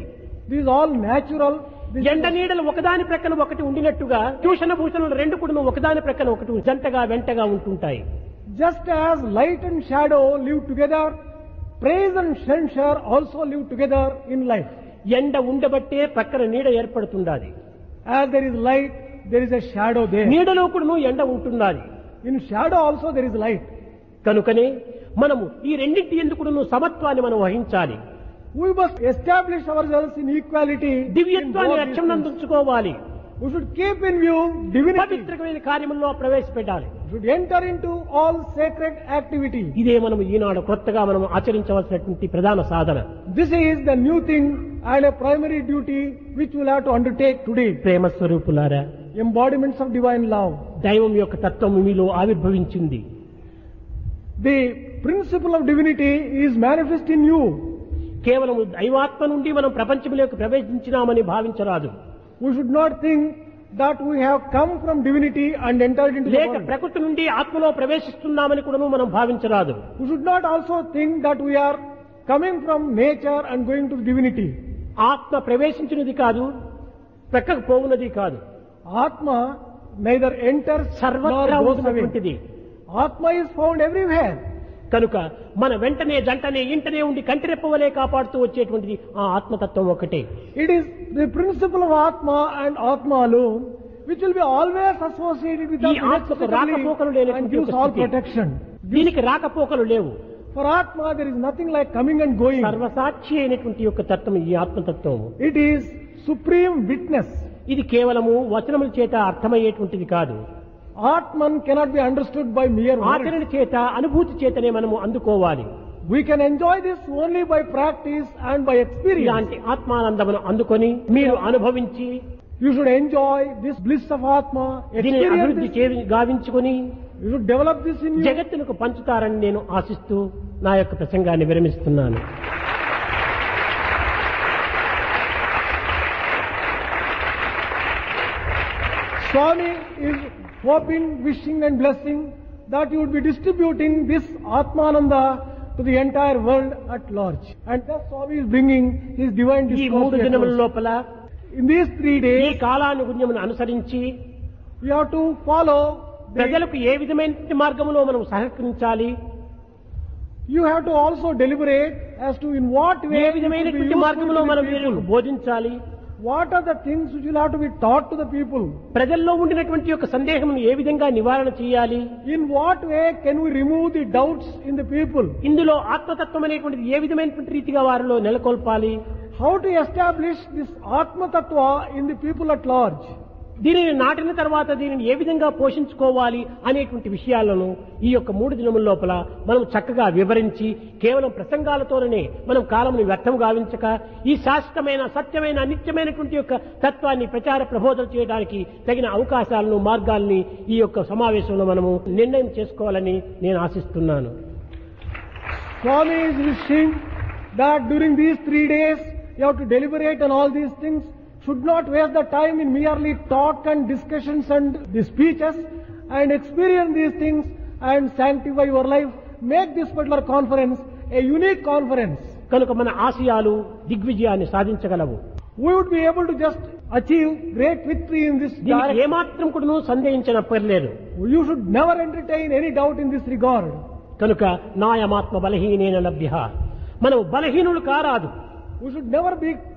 This is all natural. This ఎండ is నీడలు ఒకదాని ప్రక్కన ఒకటి ఉండినట్టుగా దూషణ భూషణలు రెండు కూడా ఒకదాని ప్రక్కన ఒకటి జంటగా వెంటగా ఉంటుంటాయి. just as light and shadow live together, praise and censure also live together in life. ఎండ ఉండబట్టే ప్రక్కన నీడ ఏర్పడుతుండాలి. As there is light, there is a shadow there. నీడలో కూడా ఎండ ఉంటున్నది. In shadow also there is light. కనుకనే మనము ఈ రెండింటి ఎందుకు సమత్వాన్ని మనం వహించాలి. We must establish ourselves in equality. in దివ్యత్వాన్ని both these లక్ష్యం things. నందుకోవాలి. We should keep in view divinity. పవిత్రమైన కార్యముల్లో ప్రవేశపెట్టాలి. We should enter into all sacred activity. ఇదే మనం ఈనాడు కొత్తగా మనం ఆచరించవలసినటువంటి ప్రధాన సాధన. This is the new thing and a primary duty which we will have to undertake today. ప్రేమ స్వరూపులారా, Embodiments of divine love. దైవం యొక్క తత్వం మీలో ఆవిర్భవించింది. The principle of divinity is manifest in you. కేవలం దైవాత్మ నుండి మనం ప్రపంచంలోకి ప్రవేశించినామని భావించరాదు. We should not think that we have come from divinity and entered into the లేక world. ప్రకృతి నుండి ఆత్మలో ప్రవేశిస్తున్నామని కూడా మనం భావించరాదు. We should not also think that we are coming from nature and going to divinity. ఆత్మ ప్రవేశించినది కాదు, ప్రక్కకు పోవున్నది కాదు. Atma neither enters సర్వత్రా nor goes away. ఉన్నటువంటిది. Atma is found everywhere. కనుక మన వెంటనే జంటనే ఇంటనే ఉండి కంటిరెప్పవలే కాపాడుతూ వచ్చేటువంటిది ఆ ఆత్మతత్వం ఒకటే. It is the principle of Atma and Atma alone which will be always associated with ఈ us ఆత్మకు inextricably రాకపోకలు and లేనటువంటి gives ఒక all స్థితి. protection. దీనికి రాకపోకలు లేవు. For Atma there is nothing like coming and going. సర్వసాక్షి అయినటువంటి యొక్క తత్వం ఈ ఆత్మతత్వం. It is supreme witness. ఇది కేవలము వచనముల చేత అర్థమయ్యేటువంటిది కాదు. Atman cannot be understood by mere words. ఆచరణ చేత అనుభూతి చేతనే మనము అందుకోవాలి. We can enjoy this only by practice and by experience. ఇలాంటి ఆత్మానందమును అందుకొని మీరు అనుభవించి You should enjoy this bliss of Atma, దీనిని experience అభివృద్ధి this. గావించుకొని You should develop this in you. జగత్తునకు పంచుతారని నేను ఆశిస్తూ నా యొక్క ప్రసంగాన్ని విరమిస్తున్నాను. Swami is hoping, wishing and blessing that you would be distributing this Atmananda to the entire world at large. And thus Swami is bringing his divine ఈ discourse. 3 దినముల లోపల In these 3 ఈ days, కాలానుగుణ్యమును అనుసరించి we have to follow ప్రజలకు ఏ విధమైన మార్గంలో మనం సహకరించాలి, you have to also deliberate as to in what way A it will be విధమైనటువంటి useful మార్గంలో to మనం the వీళ్ళకు people. బోధించాలి, What are the things which will have to be taught to the people? ప్రజల్లో ఉండినటువంటి యొక్క సందేహమును ఏ విధంగా నివారణ చేయాలి, In what way can we remove the doubts in the people? ఇందులో ఆత్మతత్వం అనేటువంటిది ఏ విధమైనటువంటి రీతిగా వారిలో నెలకొల్పాలి, How to establish this Atma Tattva in the people at large? దీనిని నాటిన తర్వాత దీనిని ఏ విధంగా పోషించుకోవాలి అనేటువంటి విషయాలను ఈ యొక్క 3 దినముల లోపల మనం చక్కగా వివరించి కేవలం ప్రసంగాలతోనే మనం కాలముని వ్యర్థం గావించక ఈ శాశ్వతమైన సత్యమైన నిత్యమైనటువంటి యొక్క తత్వాన్ని ప్రచార ప్రబోధన చేయడానికి తగిన అవకాశాలను మార్గాల్ని ఈ యొక్క సమావేశంలో మనము నిర్ణయం చేసుకోవాలని నేను ఆశిస్తున్నాను. Swami is wishing that during these 3 days you have to deliberate on all these things, should not waste the time in merely talk and discussions and the speeches, and experience these things and sanctify your life. Make this particular conference a unique conference. కనుక మన ఆశయాలు దిగ్విజయాన్ని సాధించగలవు. We would be able to just achieve great victory in this దీనికి direction. ఏమాత్రం కూడా సందేహించనక్కర్లేదు. You should never entertain any doubt in this regard. కనుక నాయమాత్మ బలహీనేన లభ్య, మనం బలహీనులు కారాదు. We should never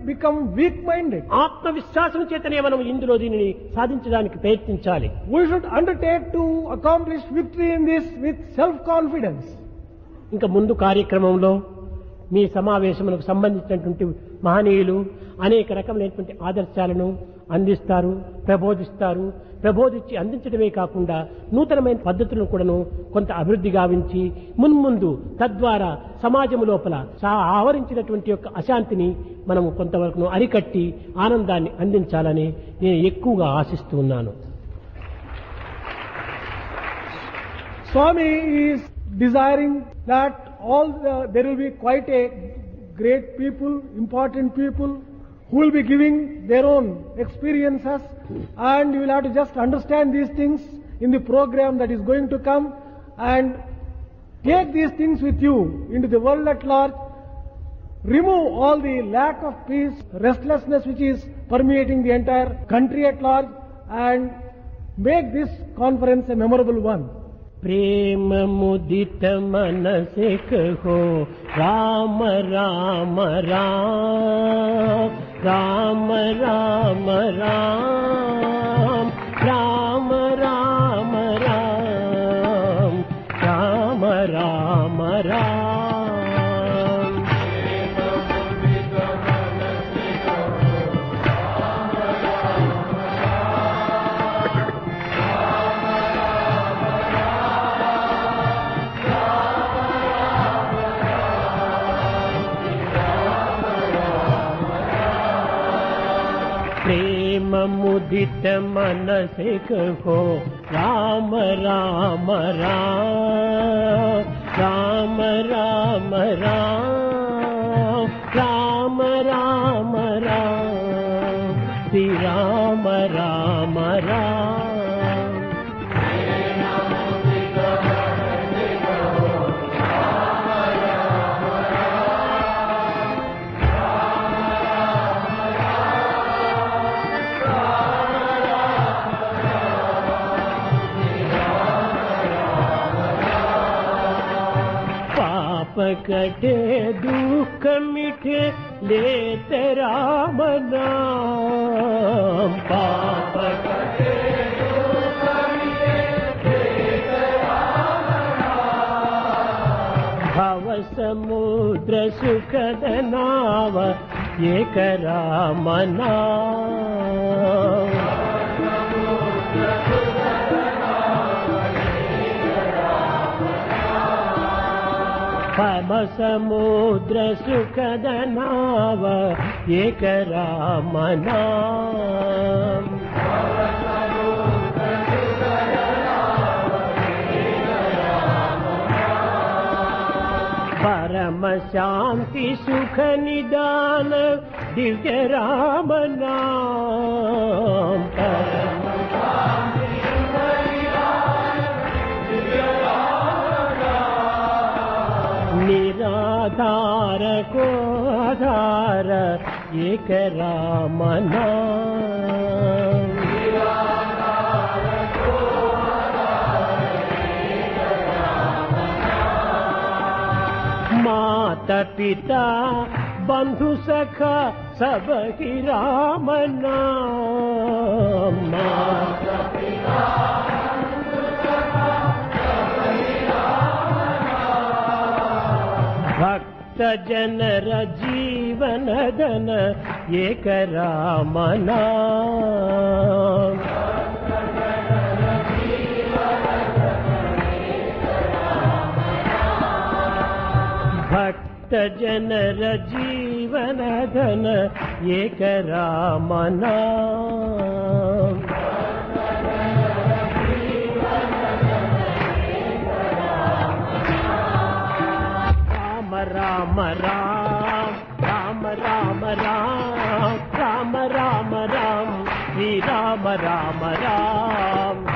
become weak-minded. ఆత్మవిశ్వాసం చేతనే మనం ఇందులో దీనిని సాధించడానికి ప్రయత్నించాలి. We should undertake to accomplish victory in this with self-confidence. ఇంకా ముందు కార్యక్రమంలో మీ సమావేశములకు సంబంధించినటువంటి మహనీయులు అనేక రకమైనటువంటి ఆదర్శాలను అందిస్తారు, ప్రబోధిస్తారు. ప్రబోధించి అందించడమే కాకుండా నూతనమైన పద్ధతులను కూడాను కొంత అభివృద్ధి గావించి మున్ముందు తద్వారా సమాజం లోపల ఆవరించినటువంటి యొక్క అశాంతిని మనము కొంతవరకు అరికట్టి ఆనందాన్ని అందించాలని నేను ఎక్కువగా ఆశిస్తూ ఉన్నాను. Swami is desiring that there will be quite a great people, important people, who will be giving their own experiences, and you will have to just understand these things in the program that is going to come and take these things with you into the world at large. Remove all the lack of peace, restlessness which is permeating the entire country at large, and make this conference a memorable one. प्रेम मुदित मन से कहो राम राम राम, राम राम राम, राम राम राम, राम राम राम. प्रेम मुदित मन से कहो राम राम राम, राम राम राम, राम राम राम, श्री राम राम राम. कटे दुख मिठे लेते राम नाम, पाप कटे दुख मिठे लेते राम नाम, भव समुद्र सुखद नाव एक राम नाम, भव समुद्र सुखद नाव एक राम नाम, परम शांति सुख निदान दिव्य राम नाम, परम शांति सुख నిరాధార కోధార ఏక రామనా माता पिता बंधु सखा सब ही राम नाम माता पिता बंधु सखा सब ही राम नाम भक्त जनर जीवन धन एक राम नाम भक्त जनर जीवन धन एक राम नाम राम राम राम राम राम राम राम राम राम श्री राम राम राम